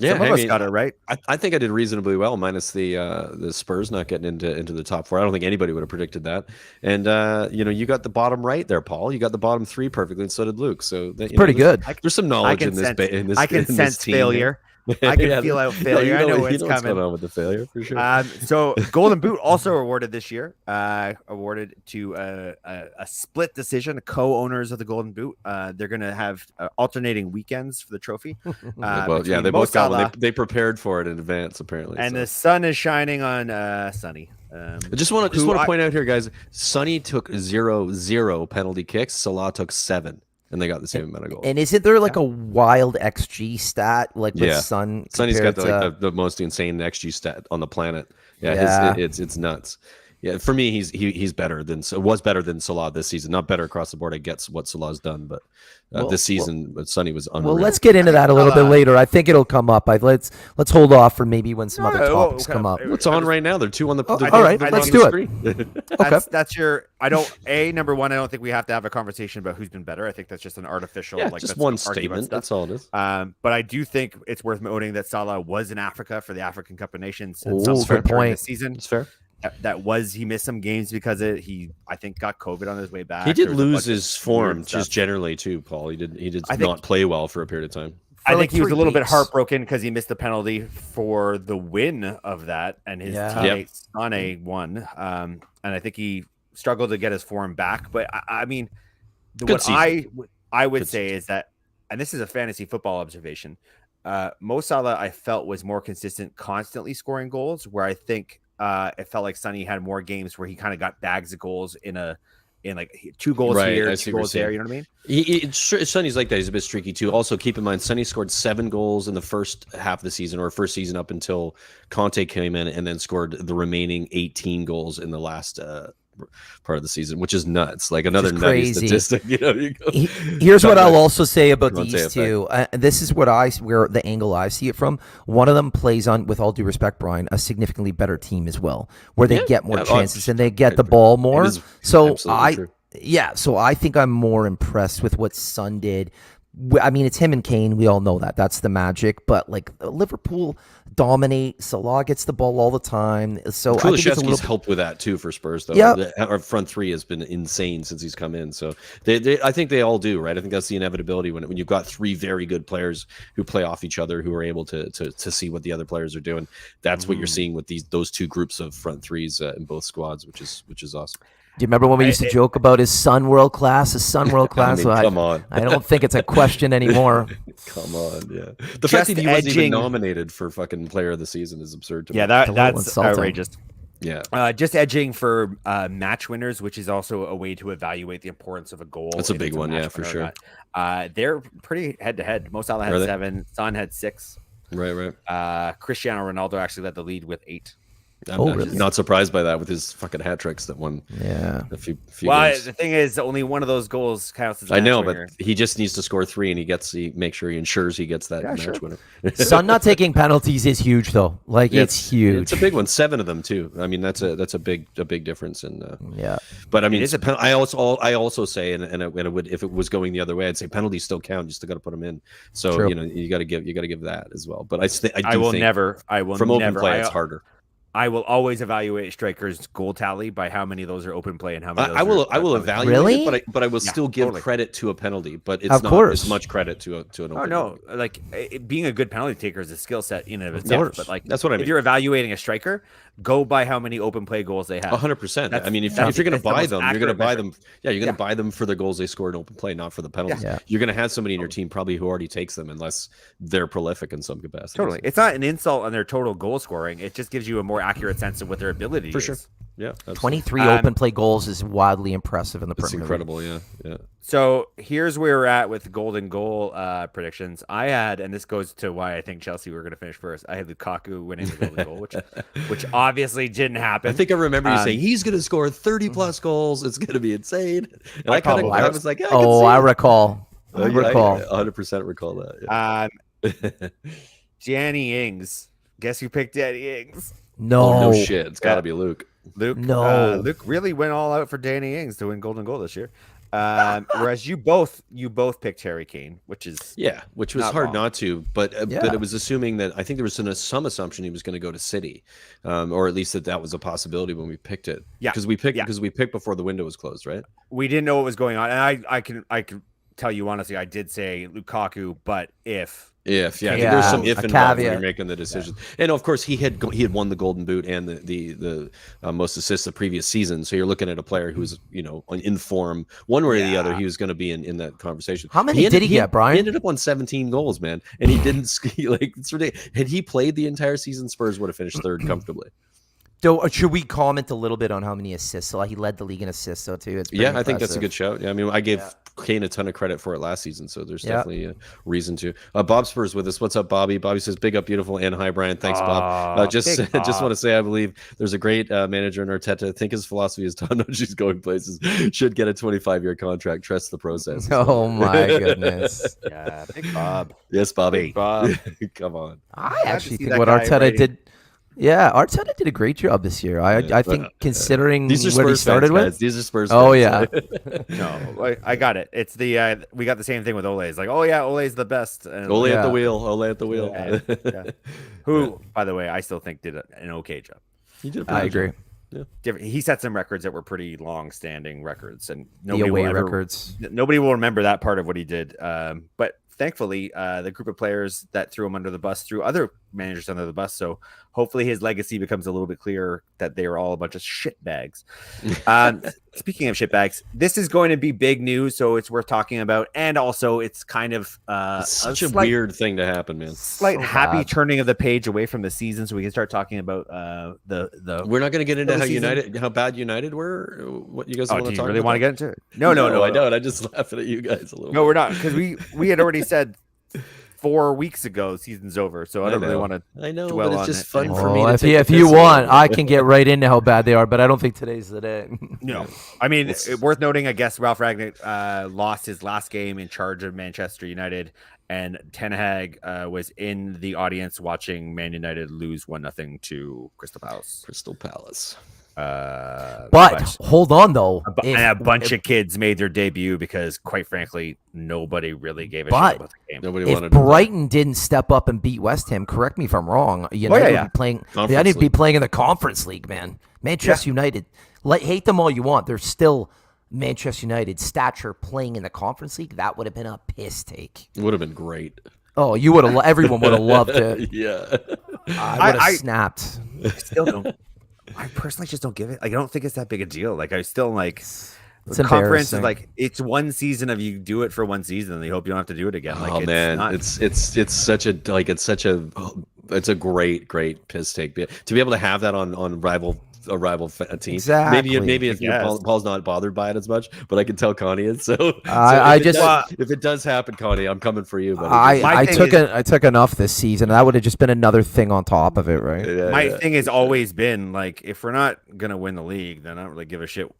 Yeah, Some of I us mean, got it right. I think I did reasonably well, minus the Spurs not getting into the top 4. I don't think anybody would have predicted that. And you got the bottom right there, Paul. You got the bottom 3 perfectly, and so did Luke. So Pretty good. There's some knowledge in this. I can sense failure. I can feel out failure. I know it's what's coming. going on with the failure for sure. So Golden Boot also awarded this year, awarded to a split decision, co-owners of the Golden Boot. They're going to have alternating weekends for the trophy. They both got one. They prepared for it in advance, apparently. And the sun is shining on Sonny. I just want to point out here, guys. Sonny took 0 penalty kicks. Salah took 7. And they got the same amount of goals. And isn't there like a wild XG stat with Son? Sonny's got the most insane XG stat on the planet. Yeah. It's nuts. Yeah, for me, he's better than Salah this season. Not better across the board. I get what Salah's done, but this season, Sonny was unreal. Well, let's get into that a little bit later. I think it'll come up. Let's hold off for maybe when some other topics come up. What's on right now? They're 2 on the. All right, let's do it. Okay, that's your. I don't. Number one, I don't think we have to have a conversation about who's been better. I think that's just an artificial. Just one statement. That's all it is. But I do think it's worth noting that Salah was in Africa for the African Cup of Nations. Good point. This season. It's fair. He missed some games because he I think got COVID on his way back. He did lose his form just generally too, Paul. He did not play well for a period of time. I think he was a little bit heartbroken because he missed the penalty for the win of that, and his teammate Sane won. And I think he struggled to get his form back. But I mean, I would say is that, and this is a fantasy football observation. Mo Salah I felt was more consistent, constantly scoring goals. Where I think it felt like Sonny had more games where he kind of got bags of goals in like 2 goals here, 2 goals there. You know what I mean? Sonny's like that. He's a bit streaky too. Also, keep in mind, Sonny scored 7 goals in the first half of the season, or first season up until Conte came in, and then scored the remaining 18 goals in the last part of the season, which is nuts. Like another nutty statistic. Here's what I'll also say about these two. This is where the angle I see it from. One of them plays on, with all due respect, Brian, a significantly better team as well, where they get more chances and they get the ball more. So I think I'm more impressed with what Son did. I mean, it's him and Kane. We all know that. That's the magic. But like Liverpool dominate. Salah gets the ball all the time. So I think it's a little helped with that too for Spurs, though. Yeah. Our front 3 has been insane since he's come in. So I think they all do, right? I think that's the inevitability when you've got 3 very good players who play off each other, who are able to see what the other players are doing. That's what you're seeing with those 2 groups of front 3s in both squads, which is awesome. Do you remember when we used to joke about his son world class? I mean, come on. I don't think it's a question anymore. Come on, yeah. The fact that he wasn't even nominated for fucking player of the season is absurd to me. Yeah, that's outrageous. Yeah. Just edging for match winners, which is also a way to evaluate the importance of a goal. That's a big one, yeah, for sure. They're pretty head-to-head. Mo Salah had 7. Son had 6. Right. Cristiano Ronaldo actually led the lead with 8. I'm not surprised by that with his fucking hat tricks that won. Yeah. A few well, games. The thing is, only one of those goals counts as a I know, match winner. but he just needs to score 3, and he make sure he ensures he gets that match winner. Son not taking penalties is huge, though. Like it's huge. It's a big one. 7 of them too. I mean, that's a big difference. And but I mean, I also say, and it would, if it was going the other way, I'd say penalties still count. You still got to put them in. So True. You got to give that as well. But I will think never. From open play, it's harder. I will always evaluate strikers' goal tally by how many of those are open play and how many. I will evaluate it, but I will still give credit to a penalty. But it's not as much credit to an open. Oh no, like being a good penalty taker is a skill set in and of itself. But like that's what I mean. If you're evaluating a striker, go by how many open play goals they have. 100%. I mean, if you're going to buy them, you're going to buy them. Yeah, you're going to buy them for the goals they score in open play, not for the penalties. Yeah. You're going to have somebody in your team probably who already takes them, unless they're prolific in some capacity. Totally, it's not an insult on their total goal scoring. It just gives you a more accurate sense of what their ability for is. sure. Yeah, absolutely. 23 open play goals is wildly impressive in the Premier League. It's incredible. Yeah. So here's where we're at with golden goal predictions. I had, and this goes to why I think Chelsea were going to finish first. I had Lukaku winning the golden goal, which obviously didn't happen. I think I remember you saying he's going to score 30 plus goals. It's going to be insane. And I was like, I recall. I 100% recall that. Yeah. Danny Ings. Guess who picked Danny Ings? No. Oh, no shit. It's got to be Luke. No. Luke really went all out for Danny Ings to win Golden Goal this year. Whereas you both picked Harry Kane, which is which was not hard wrong. not to, but Yeah. it was assuming that I think there was some assumption he was going to go to City, or at least that was a possibility when we picked it. Yeah. because we picked before the window was closed, right? we didn't know what was going on, and I can tell you honestly, I did say Lukaku, but if I think there's some Yeah, if a involved when you're caveat. making the decision. And of course, he had won the Golden Boot and the most assists the previous season. So you're looking at a player who's in form one way or the other. He was going to be in that conversation. How many did he get, Brian? He ended up on 17 goals, man, and he didn't like it's ridiculous. Had he played the entire season, Spurs would have finished third comfortably. So should we comment a little bit on how many assists? So he led the league in assists, so too. It's pretty Yeah, I think that's a impressive. good shout. Yeah, I mean, I gave Kane a ton of credit for it last season, so there's definitely a reason to. Bob Spurs with us. What's up, Bobby? Bobby says, "Big up, beautiful," and hi, Brian. Thanks, Bob. Just big Bob. just want to say, I believe there's a great manager in Arteta. I think his philosophy is Tom knows she's going places. Should get a 25-year contract. Trust the process. Oh my goodness! yeah, big Bob. Yes, Bobby. Big Bob. Come on. I to actually see think that what guy Arteta writing. did. Yeah, Arteta did a great job this year. I think considering These are what he Spurs started fans, with. guys. These are Spurs. Oh fans. yeah, No, I got it. It's the we got the same thing with Ole. It's like, oh yeah, Ole's the best. And Ole at the Yeah. wheel. Ole at the wheel. Yeah. Who, by the way, I still think did an okay job. He did a I pretty good agree. Different. He set some records that were pretty long-standing records, and The nobody away will ever, records. nobody will remember that part of what he did. But thankfully, the group of players that threw him under the bus threw other managers under the bus. So hopefully, his legacy becomes a little bit clearer that they were all a bunch of shit bags. Speaking of shit bags, this is going to be big news, so it's worth talking about, and also it's kind of It's such a slight- weird thing to happen, man. slight So happy bad. turning of the page away from the season, so we can start talking about the. We're not going to get into Early how bad United were. What you guys Oh, want do to you talk really about? want to get into it? No, I don't. I just laughing at you guys a little. No, we're not, because we had already said 4 weeks ago season's over, so I don't really want to. I know, dwell but it's on just it fun anymore. for me. Oh, To if take you, the if you piss want, out. I can get right into how bad they are, but I don't think today's the day. No, I mean, worth noting, I guess Ralph Ragnick lost his last game in charge of Manchester United, and Ten Hag was in the audience watching Man United lose 1-0 to Crystal Palace. Crystal Palace. But hold on, though. And a bunch of kids made their debut because, quite frankly, nobody really gave a But- shit about the game. Nobody If wanted to. Brighton didn't step up and beat West Ham, correct me if I'm wrong. United yeah. would be playing. Conference United would be League. playing in the Conference League, man. Manchester United. Hate them all you want. They're still Manchester United stature playing in the Conference League. That would have been a piss take. It would have been great. Oh, you would have. Everyone would have loved it. Yeah. I would have I- snapped. I still don't. I personally just don't give it. Like, I don't think it's that big a deal. Like, I still like. It's The conference is embarrassing. like, it's one season of you do it for one season and you hope you don't have to do it again. Like, Oh man, not- it's such a great piss take to be able to have that on a rival team. Exactly. Maybe it's, Yes. Paul's not bothered by it as much, but I can tell Connie is. So, if it does happen, Connie, I'm coming for you. Buddy. My I thing I took enough this season. That would have just been another thing on top of it, right? Yeah, my yeah. thing has always been like, if we're not gonna win the league, then I don't really give a shit.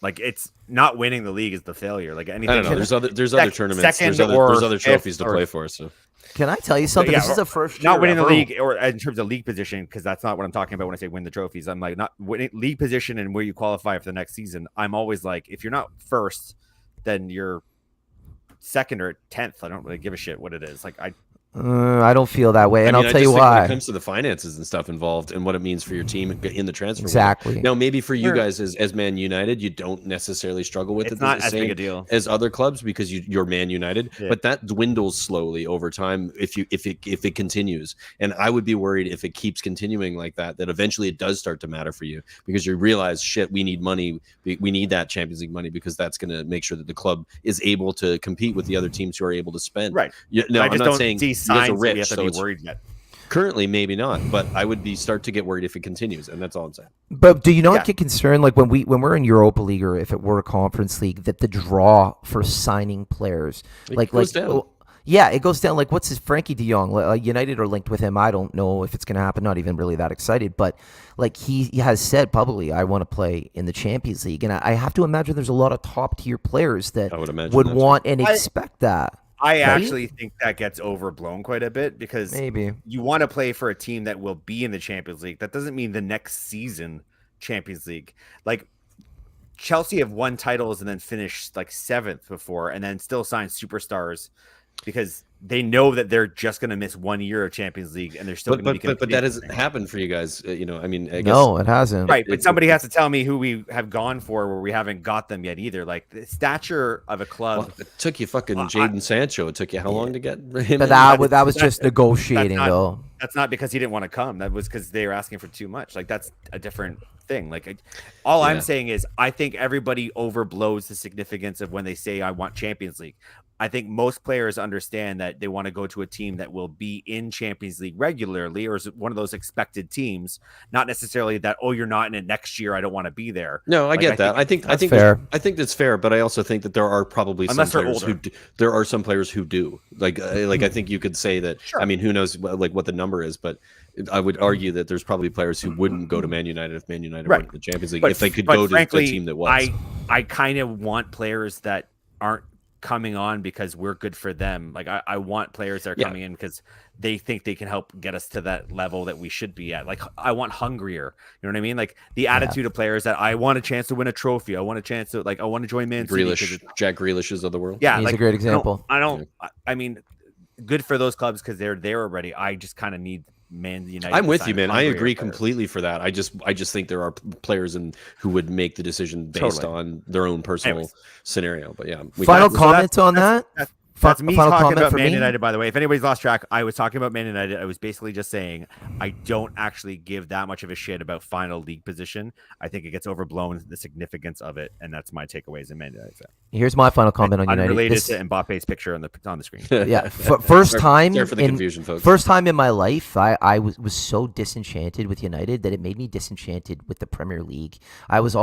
Like it's not winning the league is the failure. Like anything. I don't know. There's other tournaments. second There's or other trophies fifth to or- play for. So Can I tell you something? Yeah, This is the first year not winning the ever- league, or in terms of league position, because that's not what I'm talking about when I say win the trophies. I'm like, not winning league position and where you qualify for the next season. I'm always like, if you're not first, then you're second or 10th. I don't really give a shit what it is. Like I don't feel that way, and I mean, I'll I tell just you think when why. it comes to the finances and stuff involved and what it means for your team in the transfer window. Exactly. Now, maybe for you Sure. guys as Man United, you don't necessarily struggle with it's it not the as big same a deal. as other clubs because you're Man United, Yeah. but that dwindles slowly over time if it continues. And I would be worried if it keeps continuing like that eventually it does start to matter for you because you realize, shit, we need money, we need that Champions League money because that's going to make sure that the club is able to compete with the other teams who are able to spend. Right. No, I I'm just not don't saying see you guys signs are that we rich, have to so be it's worried yet. currently maybe not, but I would start to get worried if it continues, and that's all I'm saying. But do you not Yeah. get concerned, like when we're in Europa League or if it were a Conference League, that the draw for signing players, It goes down. Yeah, it goes down. Like, what's his Frankie De Jong? United are linked with him. I don't know if it's going to happen. Not even really that excited, but like he has said publicly, I want to play in the Champions League, and I have to imagine there's a lot of top tier players that I would imagine would that's want and I- expect that. I actually think that gets overblown quite a bit because Maybe. you want to play for a team that will be in the Champions League. That doesn't mean the next season Champions League. Like Chelsea have won titles and then finished like 7th before, and then still signed superstars because they know that they're just going to miss 1 year of Champions League, and they're still going to be but that hasn't happened for you guys. I mean, I guess, No, it hasn't. right. But somebody has to tell me who we have gone for where we haven't got them yet either. Like the stature of a club. Well, it took you fucking Jadon Sancho. It took you how long to get him? But that was just negotiating, though. That's not because he didn't want to come. That was because they were asking for too much. Like that's a different thing. Like all I'm saying is I think everybody overblows the significance of when they say I want Champions League. I think most players understand that they want to go to a team that will be in Champions League regularly, or is one of those expected teams, not necessarily that, oh, you're not in it next year, I don't want to be there. No, I get that. I think fair. I think that's fair, but I also think that there are probably some players who do, there are some players who do. Like I think you could say that. Sure. I mean, who knows like what the number is, but I would argue that there's probably players who wouldn't go to Man United if Man United went to the Champions League if they could go to a team that was. I kind of want players that aren't coming on because we're good for them. Like I want players that are coming in because they think they can help get us to that level that we should be at. Like I want hungrier. You know what I mean? Like the attitude of players that I want a chance to win a trophy. I want a chance to I want to join Man City. Jack Grealish's of the world. Yeah, he's a great example. I mean, good for those clubs because they're there already. I just kind of need Man United. I'm with you, man. I agree completely for that. I just think there are players who would make the decision based on their own personal scenario. But yeah, final comment on that. That's me talking about Man United, by the way. If anybody's lost track, I was talking about Man United. I was basically just saying I don't actually give that much of a shit about final league position. I think it gets overblown, the significance of it, and that's my takeaways in Man United. Here's my final comment on United. Unrelated to Mbappe's picture on the screen. Yeah, first time for the confusion, folks. First time in my life, I was so disenchanted with United that it made me disenchanted with the Premier League. This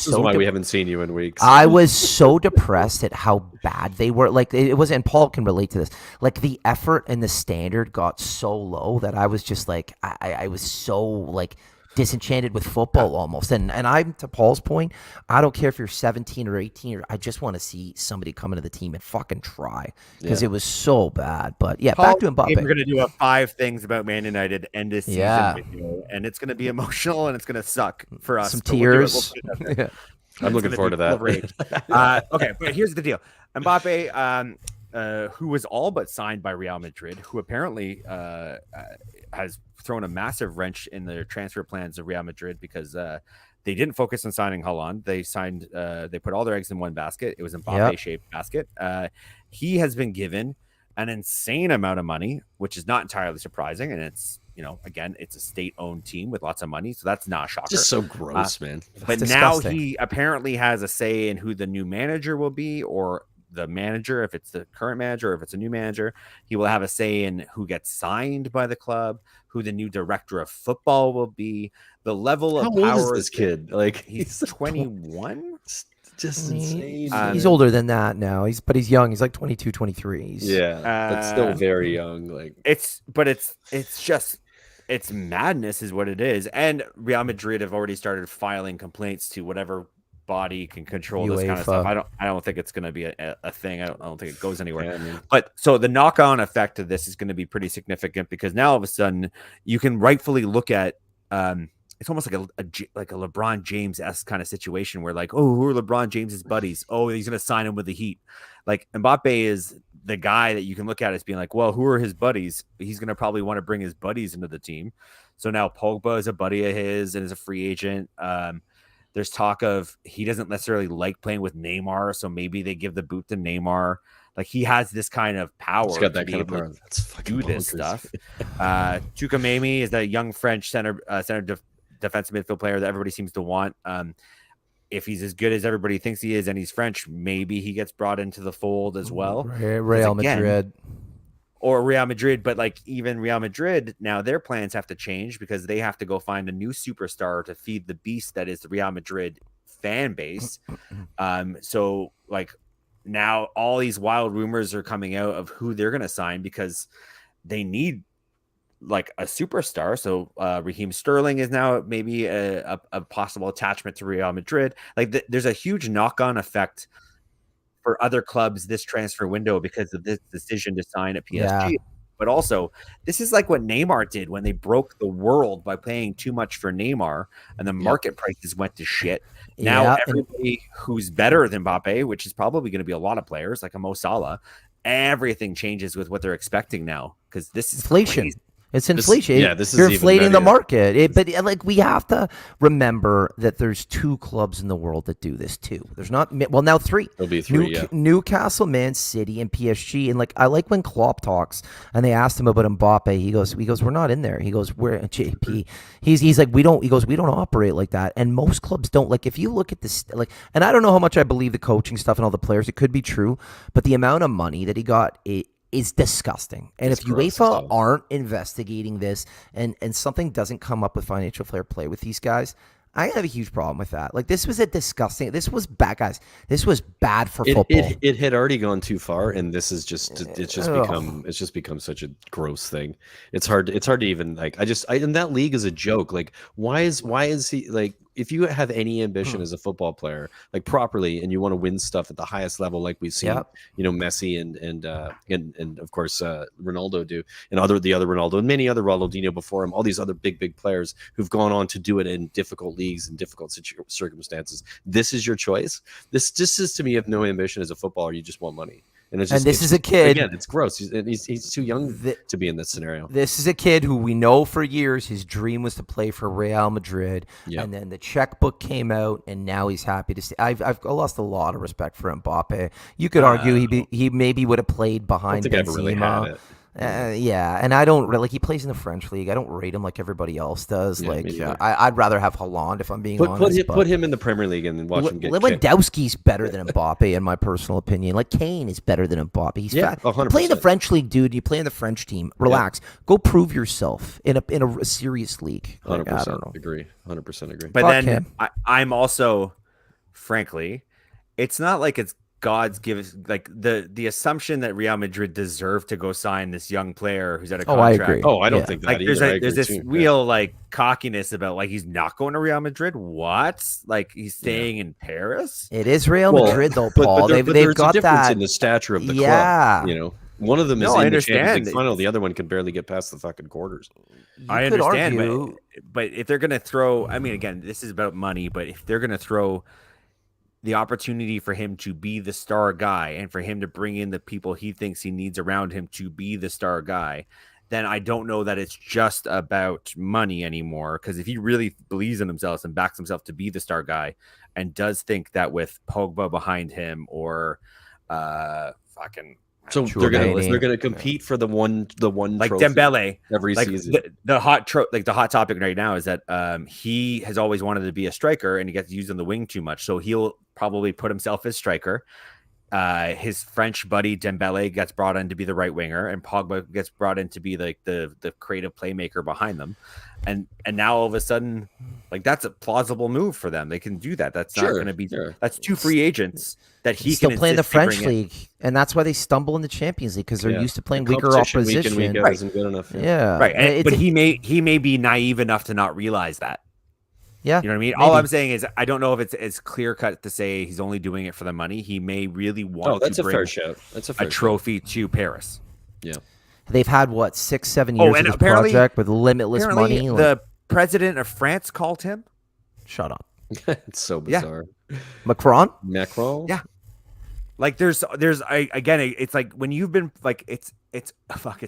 is why we haven't seen you in weeks. I was so depressed at how bad they were. Like it was, and Paul can relate to this. Like the effort and the standard got so low that I was just like, I was so like disenchanted with football almost. And I'm, to Paul's point, I don't care if you're 17 or 18, I just want to see somebody come into the team and fucking try because it was so bad. But yeah, Paul, back to Mbappe. We're going to do a 5 things about Man United end this season video, and it's going to be emotional and it's going to suck for us. Some tears. I'm looking forward to that. Okay, but here's the deal. Mbappe, who was all but signed by Real Madrid, who apparently has thrown a massive wrench in their transfer plans of Real Madrid because they didn't focus on signing Haaland. They put all their eggs in one basket. It was a Mbappe-shaped basket. He has been given an insane amount of money, which is not entirely surprising, and it's again, it's a state-owned team with lots of money, so that's not a shocker. Just so gross, man. But now he apparently has a say in who the new manager will be, or the manager, if it's the current manager, or if it's a new manager. He will have a say in who gets signed by the club, who the new director of football will be, the level of power. How old is this kid? Like he's 21. Just insane. He's older than that now. But he's young. He's like 22, 23. But still very young. Like it's madness is what it is. And Real Madrid have already started filing complaints to whatever body can control this kind of stuff. I don't think it's going to be a thing. I don't think it goes anywhere. But so the knock-on effect of this is going to be pretty significant because now all of a sudden you can rightfully look at it's almost like a LeBron James-esque kind of situation where like, oh, who are LeBron James's buddies? Oh, he's going to sign him with the Heat. Like Mbappe is the guy that you can look at as being like, well, who are his buddies? He's going to probably want to bring his buddies into the team. So now Pogba is a buddy of his and is a free agent. There's talk of he doesn't necessarily like playing with Neymar, so maybe they give the boot to Neymar. Like he has this kind of power. He's got that kind of power. That's fucking do this stuff. Tchouaméni is that young French center defensive midfield player that everybody seems to want. If he's as good as everybody thinks he is, and he's French, maybe he gets brought into the fold as well. Real Madrid. Or Real Madrid, but like even Real Madrid, now their plans have to change because they have to go find a new superstar to feed the beast that is the Real Madrid fan base. So like now all these wild rumors are coming out of who they're going to sign because they need like a superstar. So Raheem Sterling is now maybe a possible attachment to Real Madrid. Like there's a huge knock-on effect for other clubs this transfer window because of this decision to sign at PSG. But also, this is like what Neymar did when they broke the world by paying too much for Neymar, and the market prices went to shit. Now Yeah, and- everybody who's better than Mbappe, which is probably going to be a lot of players like a Mo Salah, everything changes with what they're expecting now because this is inflation. crazy. It's inflation. this is You're even inflating the nuttier. market. But like we have to remember that there's 2 clubs in the world that do this too. There's not now 3. There'll be 3. Yeah. Newcastle, Man City, and PSG. And like I like when Klopp talks and they asked him about Mbappe. He goes, we're not in there. He goes, we're JP. He's like, we don't operate like that. And most clubs don't. Like if you look at this, like, and I don't know how much I believe the coaching stuff and all the players. It could be true, but the amount of money that he got, is disgusting. And It's if gross as UEFA hell. aren't investigating this and something doesn't come up with financial fair play with these guys, I have a huge problem with that. Like this was this was bad, guys. This was bad for football. It had already gone too far, and this is just it's just become such a gross thing. It's hard to even like. And that league is a joke. Like why is he like? If you have any ambition as a football player, like properly, and you want to win stuff at the highest level, like we've seen, Messi and of course Ronaldo do, and the other Ronaldo and many other Ronaldinho before him, all these other big players who've gone on to do it in difficult leagues and difficult circumstances. This is your choice. This is to me, you have no ambition as a footballer, you just want money. And this is a kid. Again, it's gross. He's too young to be in this scenario. This is a kid who we know for years his dream was to play for Real Madrid, and then the checkbook came out, and now he's happy to see. I've lost a lot of respect for Mbappe. You could argue he maybe would have played behind I don't think I ever really had Benzema. it. Yeah, and I don't really. Like he plays in the French league. I don't rate him like everybody else does. Yeah, me neither. I'd rather have Haaland if I'm being honest. Put him in the Premier League and then watch him get kicked. Lewandowski's better than Mbappe, in my personal opinion. Like Kane is better than Mbappe. He's fat. 100%. You play in the French league, dude. You play in the French team. Relax. Go prove yourself in a serious league. Like, 100% I don't know. agree. 100% agree. But Fuck then him. I'm also, frankly, it's not like it's God's given, like the assumption that Real Madrid deserve to go sign this young player who's at a Oh, I contract. agree. Oh, I don't Yeah. think that Like either. I agree there's this too. real like cockiness about like he's not going to Real Madrid. What? Like he's staying in Paris? It is Real Well, Madrid, though, But Paul. there's They've a got difference that. in the stature of the Yeah. club. You know, one of them is No, I in the Champions understand. League final. The other one can barely get past the fucking quarters. I could understand, argue- but if they're going to throw, I mean, again, this is about money, but if they're going to throw the opportunity for him to be the star guy and for him to bring in the people he thinks he needs around him to be the star guy, then I don't know that it's just about money anymore. Because if he really believes in himself and backs himself to be the star guy and does think that with Pogba behind him or fucking So Chouameni. they're gonna compete for the one like trophy Dembele, every like season. the hot topic right now is that he has always wanted to be a striker and he gets used on the wing too much, so he'll probably put himself as striker. His French buddy Dembele gets brought in to be the right winger, and Pogba gets brought in to be like the creative playmaker behind them. And now all of a sudden, like that's a plausible move for them. They can do that. That's not going to be. That's 2 free agents that he Still can playing the insist to bring French in. league, and that's why they stumble in the Champions League because they're Yeah. used to playing The weaker competition opposition. Week in, week out isn't good enough. Yeah, Right, but It's- he may be naive enough to not realize that. yeah, You know what I mean? maybe. All I'm saying is I don't know if it's as clear cut to say he's only doing it for the money. He may really want Oh, that's to a bring fair shout. That's a fair a trophy to Paris. Yeah. They've had what 6-7 Oh, years of and this apparently- project with limitless Apparently, money. the president of France called him. Shut up, It's so Yeah. bizarre. Macron. Macron. Yeah. Like it's like when you've been like it's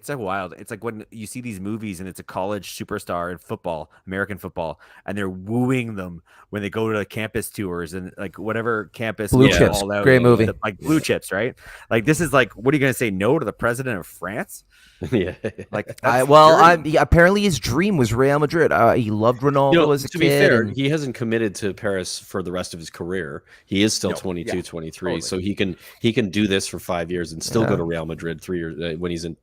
so wild. It's like when you see these movies and it's a college superstar in football, American football, and they're wooing them when they go to campus tours and like whatever campus Blue is Chips, all out, great movie. like Blue Chips, right? Like this is like, what are you gonna say no to the president of France? Yeah. Like Apparently his dream was Real Madrid. He loved Ronaldo You know, as a to kid. be fair, and- he hasn't committed to Paris for the rest of his career. He is still No, 22, yeah, 23, totally. so he can do this for 5 years and still Yeah. go to Real Madrid 3 years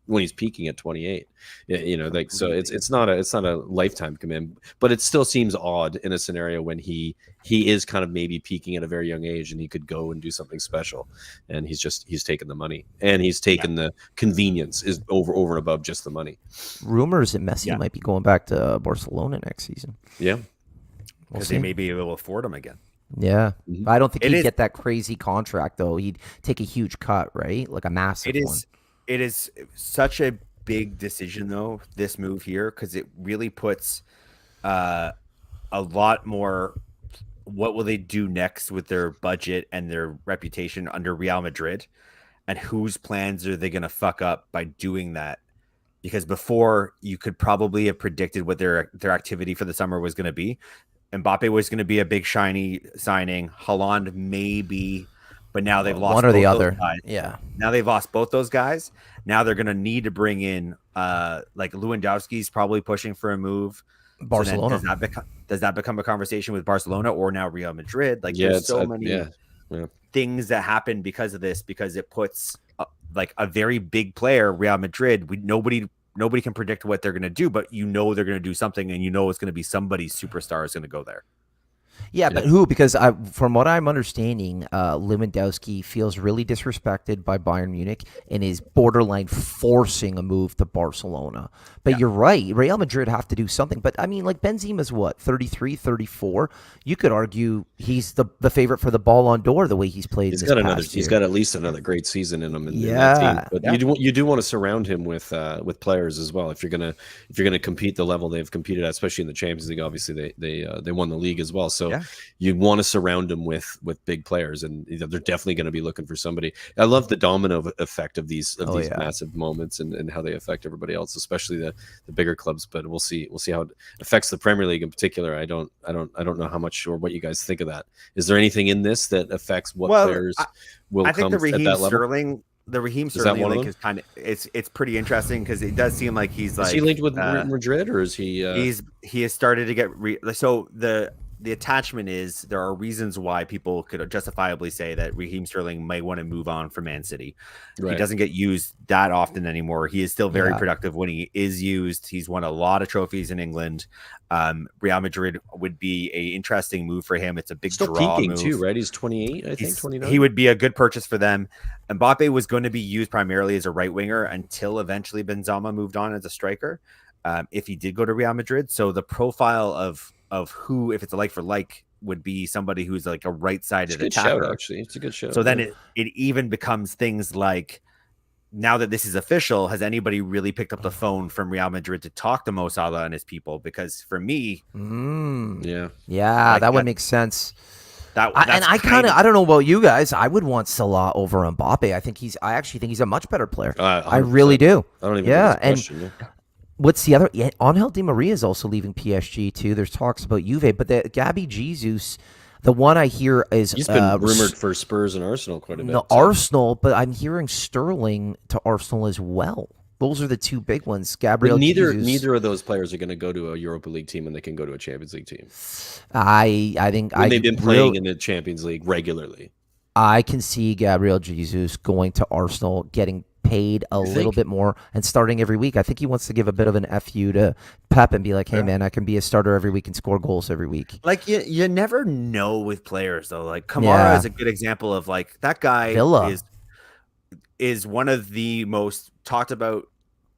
when he's peaking at 28. You know, like so it's not a lifetime commitment, but it still seems odd in a scenario when he is kind of maybe peaking at a very young age and he could go and do something special, and he's taken the money and he's taken the convenience is over and above just the money. rumors that Messi Yeah. might be going back to Barcelona next season. Yeah. We'll because see. they may be able to afford him again. Yeah, Mhm. I don't think It he'd is- get that crazy contract though. He'd take a huge cut, right? Like a massive It one. is such a big decision though, this move here, because it really puts a lot more. What will they do next with their budget and their reputation under Real Madrid, and whose plans are they going to fuck up by doing that? Because before, you could probably have predicted what their activity for the summer was going to be. Mbappe was going to be a big shiny signing. Haaland maybe, but now they've lost one or the both other. those guys. Yeah. Now they've lost both those guys. Now they're going to need to bring in like Lewandowski's probably pushing for a move. Barcelona. So does that become a conversation with Barcelona or now Real Madrid? Like there's so many things that happen because of this, because it puts like a very big player, Real Madrid. Nobody can predict what they're going to do, but they're going to do something, and it's going to be somebody's superstar is going to go there. Yeah, but who? Because from what I'm understanding, Lewandowski feels really disrespected by Bayern Munich and is borderline forcing a move to Barcelona. But you're right. Real Madrid have to do something. But, I mean, like Benzema's what, 33, 34? You could argue he's the favorite for the Ballon d'Or the way he's played He's this got past year. He's got at least another great season in him in that team. But you do want to surround him with players as well. If you're gonna compete the level they've competed at, especially in the Champions League. Obviously, they won the league as well. So you want to surround them with big players, and they're definitely going to be looking for somebody. I love the domino effect of these massive moments and how they affect everybody else, especially the bigger clubs. But we'll see how it affects the Premier League in particular. I don't know how much or what you guys think of that. Is there anything in this that affects what players will come at that level? The Raheem Sterling link is kind of it's pretty interesting because it does seem like he's he linked with Madrid, or is he? He has started to get so the attachment is there are reasons why people could justifiably say that Raheem Sterling might want to move on from Man City. Right. He doesn't get used that often anymore. He is still very productive when he is used. He's won a lot of trophies in England. Real Madrid would be a interesting move for him. It's a big still draw peaking move too, right? He's 28, I think 29. He would be a good purchase for them. Mbappe was going to be used primarily as a right winger until eventually Benzema moved on as a striker. If he did go to Real Madrid, so the profile of who, if it's a like for like, would be somebody who's like a right-sided attacker. Shout, actually, it's a good show. So then it even becomes things like, now that this is official, has anybody really picked up the phone from Real Madrid to talk to Mo Salah and his people? Because for me, that would make sense. I don't know about you guys. I would want Salah over Mbappe. I actually think he's a much better player. I really do. I don't even think it's a question. What's the other? Yeah, Angel Di Maria is also leaving PSG too. There's talks about Juve, but the Gabi Jesus, the one I hear is he's been rumored for Spurs and Arsenal quite a bit. Arsenal, but I'm hearing Sterling to Arsenal as well. Those are the two big ones. Gabriel Jesus. Neither of those players are going to go to a Europa League team, and they can go to a Champions League team. I think they've been playing in the Champions League regularly. I can see Gabriel Jesus going to Arsenal, getting paid a little bit more and starting every week. I think he wants to give a bit of an FU to Pep and be like, hey man, I can be a starter every week and score goals every week. Like you never know with players though. Like Kamara is a good example of like that guy is one of the most talked about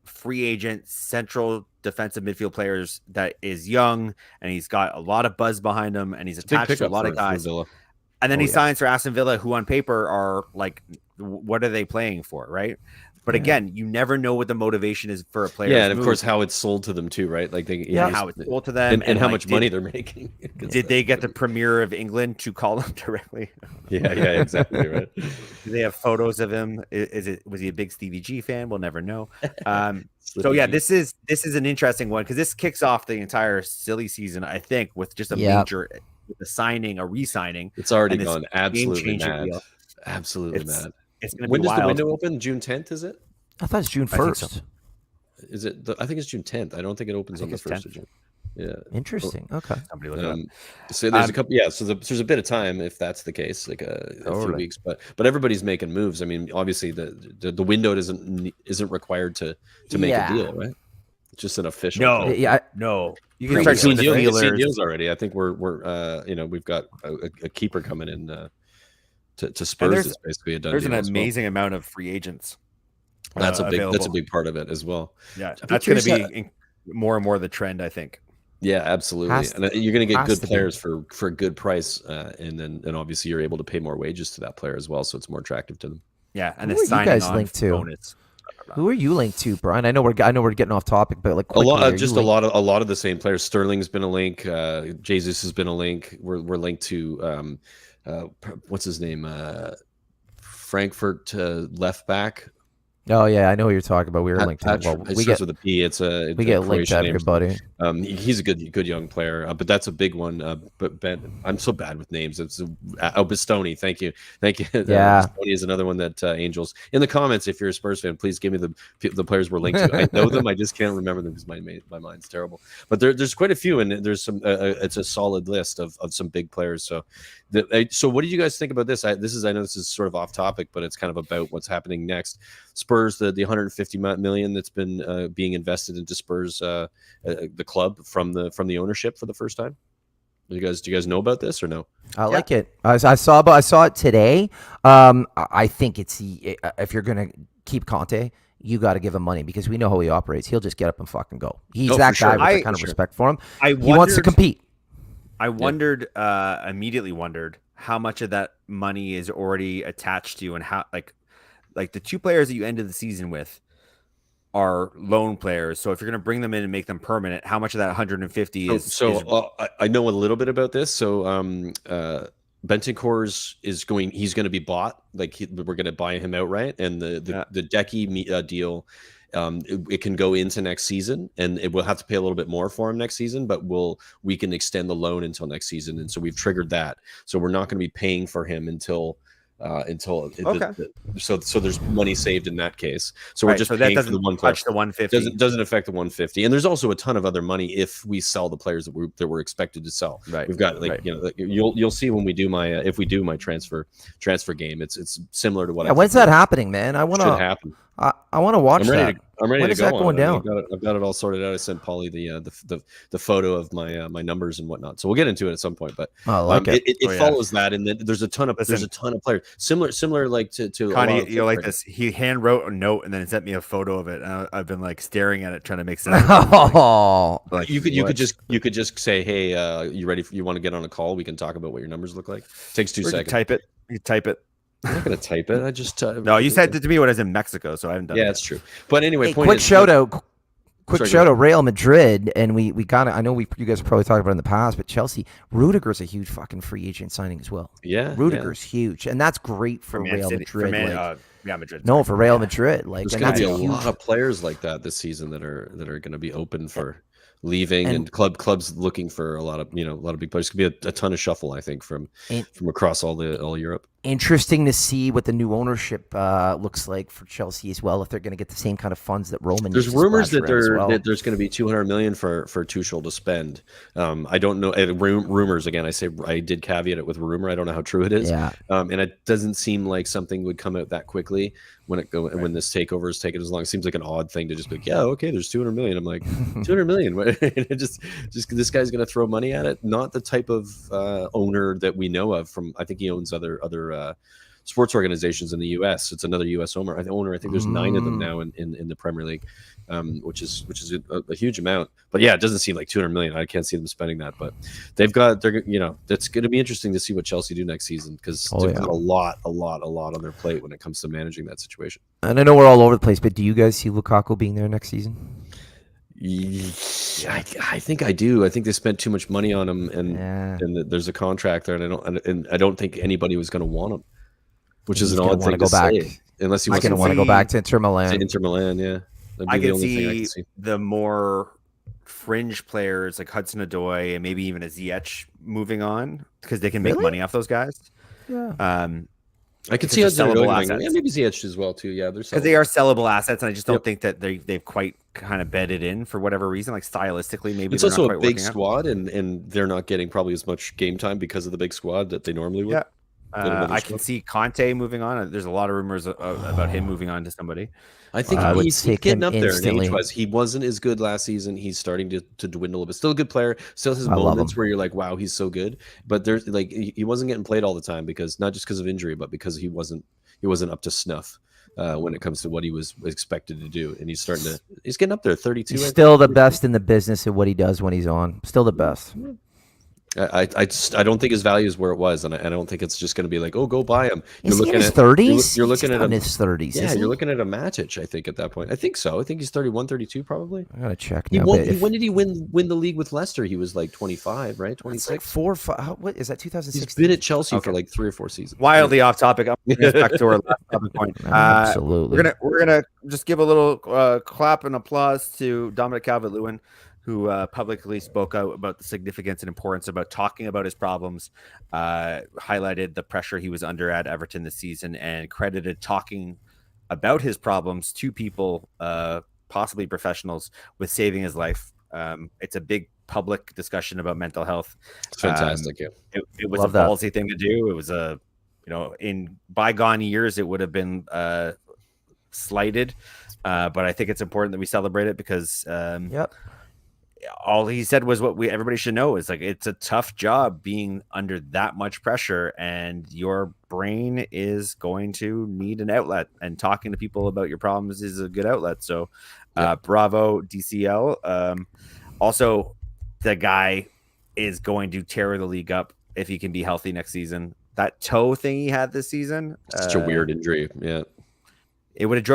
free agent central defensive midfield players that is young, and he's got a lot of buzz behind him, and he's attached to a lot of guys. And then he signs for Aston Villa, who on paper are like, what are they playing for, right? But again, you never know what the motivation is for a player. Yeah, and of course, how it's sold to them too, right? Like how it's sold to them, and how much money they're making. Did they get the Premier of England to call them directly? Yeah, exactly, right. Do they have photos of him? Was he a big Stevie G fan? We'll never know. So yeah, this is an interesting one because this kicks off the entire silly season, I think, with just a major. A signing, a re-signing. It's already gone absolutely mad. Absolutely mad. It's going to be when does wild. the window open? June 10th, is it? I thought it's June 1st. Is it? I think it's June 10th. I don't think it opens on the 1st of June. Yeah. Interesting. Okay. Somebody look it up. So there's a couple. Yeah. So there's a bit of time if that's the case, like a few weeks. But everybody's making moves. I mean, obviously the window isn't required to make a deal, right? It's just an official. No. You can start seeing deals already. I think we're we've got a keeper coming in to Spurs. Is basically a done deal. There's an amazing amount of free agents. That's a big part of it as well. Yeah, that's going to be more and more the trend, I think. Yeah, absolutely. And you're going to get good players for a good price, and obviously you're able to pay more wages to that player as well, so it's more attractive to them. Yeah, and the signing on bonus. Who are you linked to, Brian? I know we're getting off topic, but like A lot, quickly, just a lot of the same players. Sterling's been a link. Jesus has been a link. We're linked to what's his name? Frankfurt left back. Oh yeah, I know what you're talking about. We were linked to. Well, it we starts get with a P. It's a we get linked to Croatian name. everybody. He's a good young player, but that's a big one. But Ben, I'm so bad with names. It's Bastoni. Thank you. Yeah. Bastoni is another one that Angels in the comments. If you're a Spurs fan, please give me the players we're linked to. I know them. I just can't remember them because my mind's terrible. But there's quite a few, and there's some. It's a solid list of some big players. So, so what do you guys think about this? I know this is sort of off topic, but it's kind of about what's happening next. Spurs, the 150 million that's been being invested into Spurs, the club from the ownership for the first time. Do you guys know about this or no? I like it. I saw it today. I think it's if you're gonna keep Conte, you got to give him money because we know how he operates. He'll just get up and fucking go. He's that guy with the kind of respect for him. He wants to compete. I immediately wondered how much of that money is already attached to you, and how like the two players that you ended the season with are loan players. So if you're going to bring them in and make them permanent, how much of that 150 is? I know a little bit about this. So Bentancur he's going to be bought. Like we're going to buy him outright, and the Decky deal. It can go into next season, and it will have to pay a little bit more for him next season, but we can extend the loan until next season, and so we've triggered that. So we're not going to be paying for him until so there's money saved in that case. So we're just paying for the one player. Touch the 150 doesn't affect the 150, and there's also a ton of other money if we sell the players that we're expected to sell. Right, we've got you'll see when we do if we do my transfer game. It's similar to what. Yeah, when's that happening, man? I want to happen. I want to watch that. I'm ready when to is go. That going down? I've got it all sorted out. I sent Paulie the photo of my numbers and whatnot. So we'll get into it at some point. But I like it. It follows that, and then there's a ton of players similar like to Connie. You'll like this. He hand wrote a note and then sent me a photo of it. And I've been like staring at it, trying to make sense. Like you could just say, hey, you ready? You want to get on a call? We can talk about what your numbers look like. Takes 2 seconds. You type it. I'm not gonna type it. I just no. You said it to me when I was in Mexico, so I haven't done. Yeah, that's true. But anyway, quick shout out, Real Madrid, and we kind of. I know you guys have probably talked about it in the past, but Chelsea, Rudiger's a huge fucking free agent signing as well. Yeah, Rudiger's huge, and that's great for Real Madrid. Madrid. No, for Real Madrid, like there's gonna be a lot of players like that this season that are going to be open for leaving, and clubs looking for a lot of big players. Could be a ton of shuffle, I think, from across all Europe. Interesting to see what the new ownership looks like for Chelsea as well. If they're going to get the same kind of funds that Roman. There's rumors that there's going to be 200 million for Tuchel to spend. I don't know. Rumors again. I did caveat it with rumor. I don't know how true it is. Yeah. And it doesn't seem like something would come out that quickly when this takeover is taken as long. It seems like an odd thing to just be like, yeah, okay, there's 200 million. I'm like, 200 million. just this guy's going to throw money at it. Not the type of owner that we know of. I think he owns other sports organizations in the U.S. It's another U.S. owner. I think there's 9 of them now in the Premier League, which is a huge amount. But yeah, it doesn't seem like 200 million. I can't see them spending that. But it's going to be interesting to see what Chelsea do next season because they've got a lot on their plate when it comes to managing that situation. And I know we're all over the place, but do you guys see Lukaku being there next season? I think I do. I think they spent too much money on him, and there's a contract there, and I don't think anybody was going to want him, which is an odd thing to say. Unless he want to go back to Inter Milan. Yeah. I can see the more fringe players like Hudson-Odoi and maybe even a Ziyech moving on because they can make money off those guys. Yeah. I could see sellable assets. Yeah, maybe Ziyech as well too. Yeah, because they are sellable assets, and I just don't think that they've quite kind of bedded in for whatever reason. Like stylistically, maybe it's also a big squad, and they're not getting probably as much game time because of the big squad that they normally would. Yeah, I can see Conte moving on. There's a lot of rumors about him moving on to somebody. I think he's getting up there in age-wise. He wasn't as good last season. He's starting to dwindle a bit. Still a good player. Still has moments where you're like, wow, he's so good. But there's like he wasn't getting played all the time because not just because of injury, but because he wasn't up to snuff when it comes to what he was expected to do. And he's getting up there, 32. He's still the best in the business at what he does when he's on. Still the best. I don't think his value is where it was, and I don't think it's just going to be like, oh, go buy him. Is he in his 30s? You're looking He's at in his 30s. yeah, isn't you're he? looking at a Matic. I think at that point, I think so. I think he's 31, 32 probably. I gotta check He now. won, but if- when did he win the league with Leicester? He was like 25, right? It's like 26. 4 or 5. What is that? He's 2016. been at Chelsea Okay. for like 3 or 4 seasons. Wildly off topic. I'm bring us back to our last topic point. Absolutely. We're gonna just give a little clap and applause to Dominic Calvert-Lewin, who publicly spoke out about the significance and importance about talking about his problems, highlighted the pressure he was under at Everton this season, and credited talking about his problems to people, possibly professionals, with saving his life. It's a big public discussion about mental health. It's fantastic. Yeah. It was Love a that. ballsy thing to do. It was in bygone years, it would have been slighted. But I think it's important that we celebrate it because Yep. all he said was what everybody should know is like, it's a tough job being under that much pressure, and your brain is going to need an outlet, and talking to people about your problems is a good outlet. So bravo DCL. Also, the guy is going to tear the league up if he can be healthy next season. That toe thing he had this season, Such a weird injury. Yeah. it would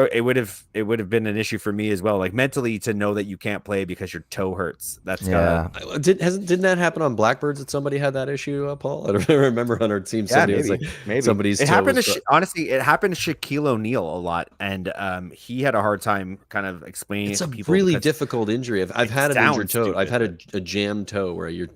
have been an issue for me as well, like mentally, to know that you can't play because your toe hurts. That's Yeah. Didn't that happen on Blackbirds that somebody had that issue, Paul? I don't remember on our team. Somebody was like, maybe somebody's it toe happened was to honestly, it happened to Shaquille O'Neal a lot, and he had a hard time kind of explaining it's it a to people. really because difficult injury. I've had an sounds injured toe. stupid, I've had a jammed toe where you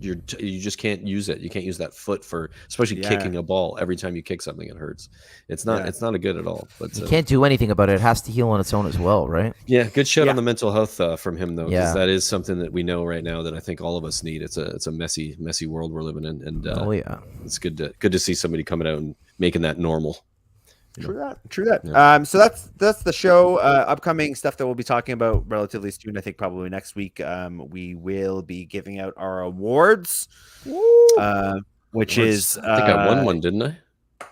just can't use it. You can't use that foot for, especially Yeah. kicking a ball. Every time you kick something, it hurts. It's not a good at all. But You can't do anything about it. It has to heal on its own as well, right? yeah, good shout Yeah. on the mental health from him though, Yeah. because that is something that we know right now that I think all of us need. It's a messy world we're living in, and Oh yeah. it's good to see somebody coming out and making that normal. True that. Yeah. So that's the show. Upcoming stuff that we'll be talking about relatively soon. I think probably next week. We will be giving out our awards, which is I think I won one, didn't I?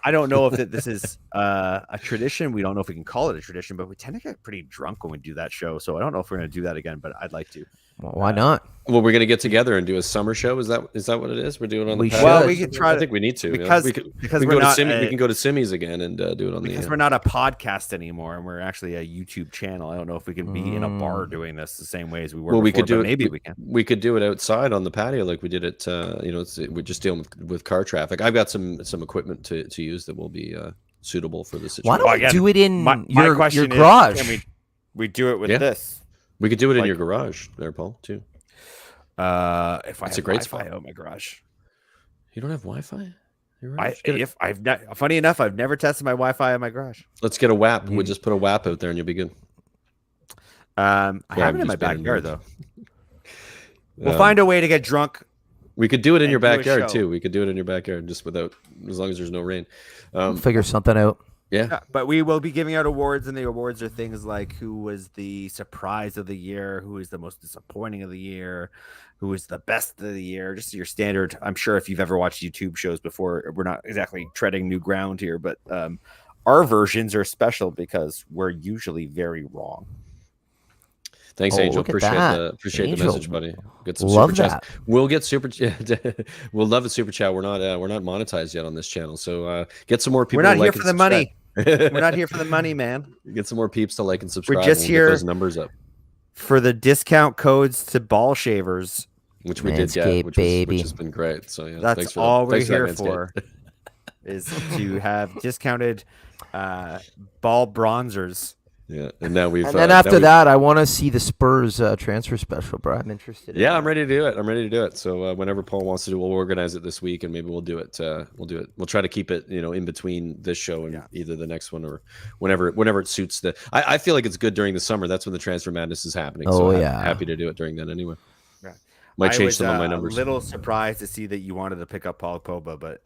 I don't know if this is a tradition. We don't know if we can call it a tradition, but we tend to get pretty drunk when we do that show. So I don't know if we're going to do that again, but I'd like to. Well, why not? Well, we're gonna get together and do a summer show. Is that what it is? We're doing it on We the should. pad? Well, we can try I to- think we need to because we can because go we're not to we can go to Simi's again and do it on because the. we're not a podcast anymore, and we're actually a YouTube channel. I don't know if we can be in a bar doing this the same way as we were. Well, we before, could do but it. Maybe we can. We could do it outside on the patio like we did it. We're just dealing with car traffic. I've got some equipment to use that will be suitable for this situation. Why don't Well, we again, do it in My your question garage? is, can we do it with Yeah. this? We could do it in like- your garage there, Paul, too. If I It's have a great Wi-Fi spot. out my garage. You don't have Wi-Fi? You're right. Funny enough, I've never tested my Wi-Fi in my garage. Let's get a WAP. We'll just put a WAP out there and you'll be good. I have I'm it in my just being backyard annoying. though. We'll find a way to get drunk. We could do it in and your do a backyard show. too. We could do it in your backyard just without, as long as there's no rain. Figure something out. Yeah. Yeah, but we will be giving out awards, and the awards are things like who was the surprise of the year, who is the most disappointing of the year, who is the best of the year, just your standard. I'm sure if you've ever watched YouTube shows before, we're not exactly treading new ground here, but our versions are special because we're usually very wrong. Thanks, Oh, Angel. look at Appreciate that. the Angel. message, buddy. Get some Love super chats. that. We'll get super. We'll love a super chat. We're not monetized yet on this channel, so get some more people. We're not to here like for and the money. subscribe. We're not here for the money, man. Get some more peeps to like and subscribe. just and we'll here- get those numbers up, For the discount codes to ball shavers, which we did get, Manscaped, which baby. has been great. So yeah, that's thanks for all we're thanks here that, for. Manscaped. Is to have discounted ball bronzers. Yeah, and now we've. And then after that, I want to see the Spurs transfer special, bro. I'm interested. In Yeah, that. I'm ready to do it. So whenever Paul wants to do, we'll organize it this week, and maybe we'll do it. We'll try to keep it, in between this show and either the next one or whenever it suits. I feel like it's good during the summer. That's when the transfer madness is happening. Oh, so I'm yeah. happy to do it during that anyway. Yeah. Might I change was some of my numbers. a little surprised to see that you wanted to pick up Paul Pogba, but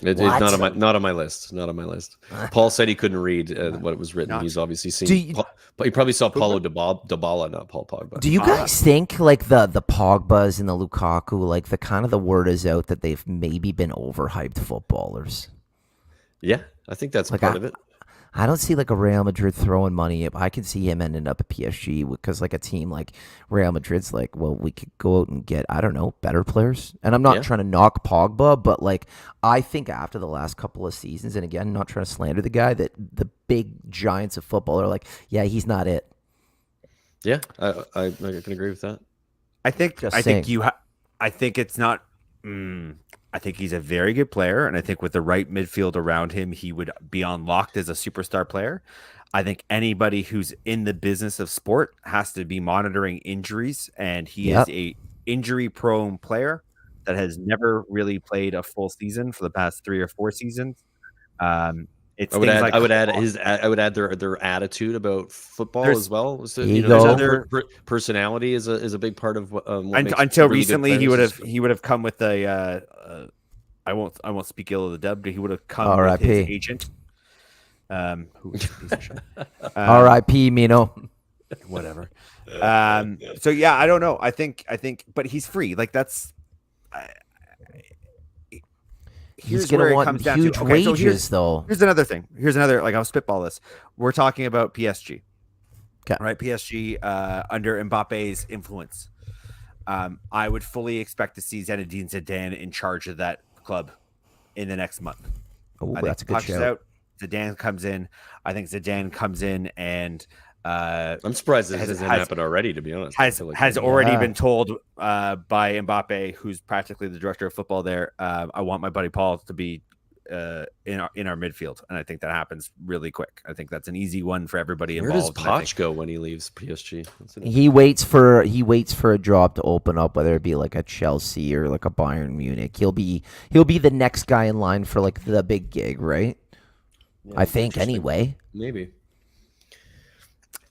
It's What? not on my list. Not on my list. Paul said he couldn't read what was written. Not- He's obviously Do seen. you- But he probably saw Paulo Dybala, not Paul Pogba. Do you guys think like the Pogbas and the Lukaku, like the kind of the word is out that they've maybe been overhyped footballers? Yeah, I think that's Like part of it. I don't see like a Real Madrid throwing money. I can see him ending up at PSG because like a team like Real Madrid's like, well, we could go out and get, I don't know, better players. And I'm not Yeah. trying to knock Pogba, but like I think after the last couple of seasons, and again, not trying to slander the guy, that the big giants of football are like, yeah, he's not it. Yeah, I can agree with that. I think Just I saying. think I think it's not. I think he's a very good player, and I think with the right midfield around him, he would be unlocked as a superstar player. I think anybody who's in the business of sport has to be monitoring injuries, and he Yep. is a injury-prone player that has never really played a full season for the past 3 or 4 seasons. It's I would things add. like I would add their attitude about football There's- as well. So, Ego. there's There's other personality is a big part of what makes until really good recently he players. would have come with a I won't speak ill of the dub, but he would have come with R.I.P. his agent, who was a piece of shit. R.I.P. Mino. Whatever. So yeah, I don't know. I think, but he's free. Like that's. He's Here's gonna where it want comes down huge to. Okay, so wages, though. here's another thing. Here's another. Like I'll spitball this. We're talking about PSG. 'Kay. Right, PSG under Mbappe's influence. I would fully expect to see Zinedine Zidane in charge of that club in the next month. Oh, I that's a think good Poch is shout. out. Zidane comes in. I think Zidane comes in and I'm surprised this has- hasn't has- happened already. To be honest, I has feel like has it- already Yeah. been told by Mbappe, who's practically the director of football there. I want my buddy Paul to be in our midfield, and I think that happens really quick. I think that's an easy one for everybody Where does involved. and I think- Poch go when he leaves PSG? That's an- He waits for a job to open up, whether it be like a Chelsea or like a Bayern Munich. He'll be the next guy in line for like the big gig, right? Yeah, I think interesting. anyway. Maybe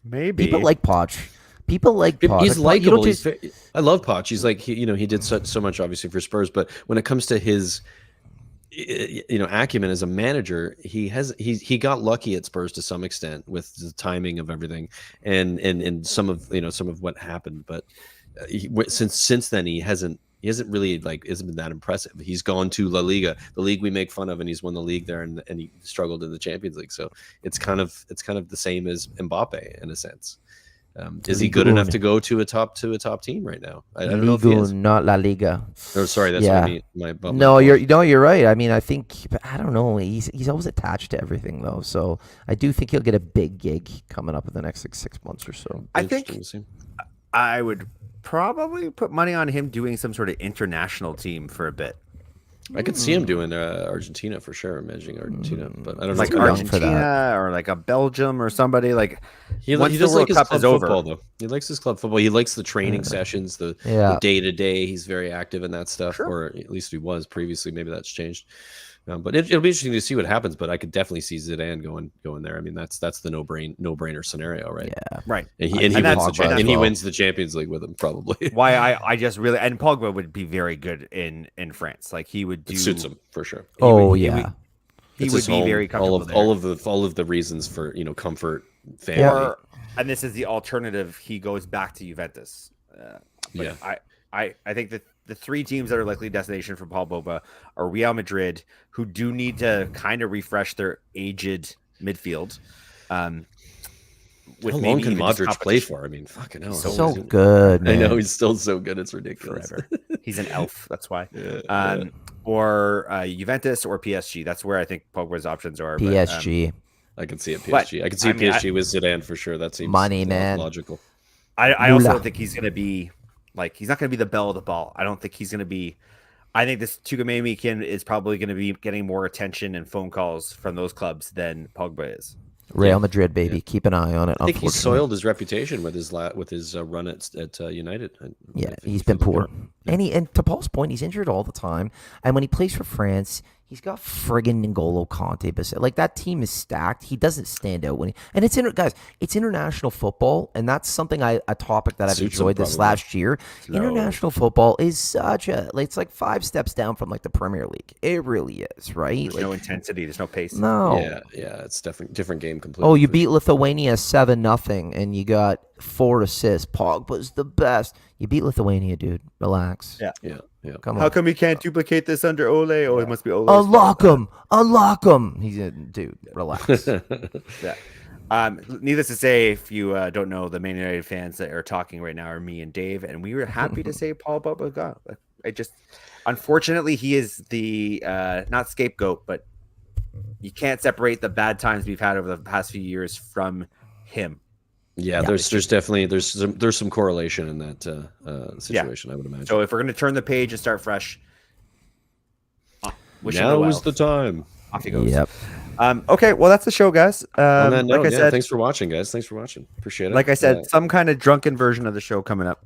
Maybe People like Poch. People like Poch. he's Like, you don't likable. just- I love Poch. He's like he did so much obviously for Spurs, but when it comes to his acumen as a manager, he got lucky at Spurs to some extent with the timing of everything and some of what happened. But since then he hasn't really isn't been that impressive. He's gone to La Liga, the league we make fun of, and he's won the league there, and he struggled in the Champions League. So it's kind of the same as Mbappe in a sense. Is he good Ligue enough 1. to go to a top team right now? I don't know if he Ligue is. 1, not La Liga. Oh, sorry, that's Yeah. what I mean. My bubble. No, you're right. I mean, I think, but I don't know. He's always attached to everything though, so I do think he'll get a big gig coming up in the next 6 months or so. I think Interesting to see. I would probably put money on him doing some sort of international team for a bit, I could see him doing Argentina for sure, managing Argentina, but I don't know. like too young for Argentina or like a Belgium or somebody. Like He once the does World like his Cup club is over. football though. He likes his club football. He likes the training sessions, the Yeah. day to day. He's very active in that stuff, Sure. or at least he was previously. Maybe that's changed. But it'll be interesting to see what happens. But I could definitely see Zidane going there. I mean, that's the no brainer scenario, right? Yeah. Right. And he And wins that's- the and cha- that's and he all. wins the Champions League with him probably. Why I just really, and Pogba would be very good in France. Like he would do. It suits him for sure. he would- Oh he yeah. would- He It's would his be home, very comfortable all of the reasons for comfort, family. Or, and this is the alternative. He goes back to Juventus. But Yeah. I think that the 3 teams that are likely destination for Paul Pogba are Real Madrid, who do need to kind of refresh their aged midfield. With How long maybe can even just Modric play competition. for? I mean, fucking hell. So good, I man. know he's still so good. It's ridiculous. Forever. He's an elf. That's why. Yeah, Or Juventus or PSG. That's where I think Pogba's options are. but, PSG. I can see it. But, PSG. I can see I mean, PSG with Zidane for sure. That seems Money, man. logical. I also Moolah. don't think he's going to be like, he's not going to be the belle of the ball. I don't think he's going to be. I think this Tchouaméni is probably going to be getting more attention and phone calls from those clubs than Pogba is. Real Madrid, baby. Keep an eye on it. I think he unfortunately. soiled his reputation with his run at United. Yeah, I think he's he been feels poor. like And to Paul's point, he's injured all the time. And when he plays for France, he's got friggin' N'Golo Conte. Like that team is stacked. He doesn't stand out when and it's guys, it's international football, and that's something a topic that I've Suits him enjoyed this probably. last year. International football is it's like 5 steps down from like the Premier League. It really is, right? There's Like, no intensity. There's no pace. no. Yeah, it's different game completely. Oh, you for beat sure. Lithuania 7-0, and you got 4 assists. Pogba's the best. You beat Lithuania, dude. Relax. Yeah. Yeah, Come How on. come you can't duplicate this under Ole? Oh, it must be Ole. Unlock him. Unlock him. He's a dude. Relax. Yeah. Needless to say, if you don't know, the Man United fans that are talking right now are me and Dave, and we were happy to say Paul Pogba got. Unfortunately, he is the not scapegoat, but you can't separate the bad times we've had over the past few years from him. Yeah, there's definitely there's some correlation in that situation. I would imagine. So if we're going to turn the page and start fresh, wish him Now well. is the time. Off he goes. Yep. Okay, well that's the show, guys. On that note, like I said, thanks for watching, guys. Thanks for watching. Appreciate it. like I said, some kind of drunken version of the show coming up.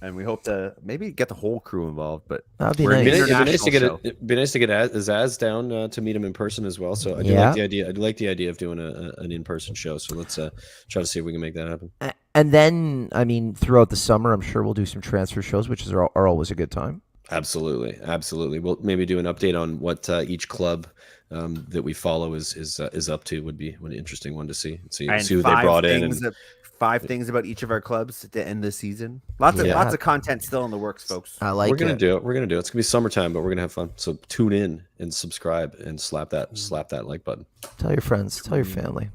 And we hope to maybe get the whole crew involved. But That'd be we're an nice. It'd be nice to international get it'd be nice to get Zaz down to meet him in person as well. So I do Yeah. like the idea. I'd like the idea of doing an in-person show. So let's try to see if we can make that happen. And then, I mean, throughout the summer, I'm sure we'll do some transfer shows, which are always a good time. Absolutely. We'll maybe do an update on what each club that we follow is up to. Would be an interesting one to see. See and who they brought in. And, 5 things about each of our clubs to end the season. Lots of content still in the works, folks. I like we're gonna it. do it. We're gonna do it. It's gonna be summertime, but we're gonna have fun. So tune in and subscribe and slap that like button. Tell your friends. Tell your family.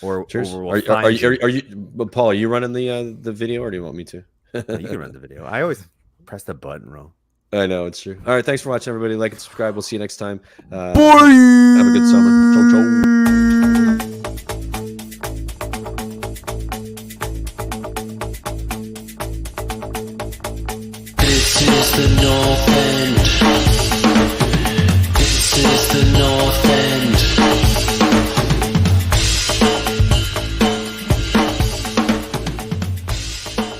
Or Cheers. we'll Are find you. you Paul? Are you running the video, or do you want me to? You can run the video. I always press the button wrong. I know it's true. All right, thanks for watching, everybody. Like and subscribe. We'll see you next time. Bye. Have a good summer. Ciao, ciao. This is the North End.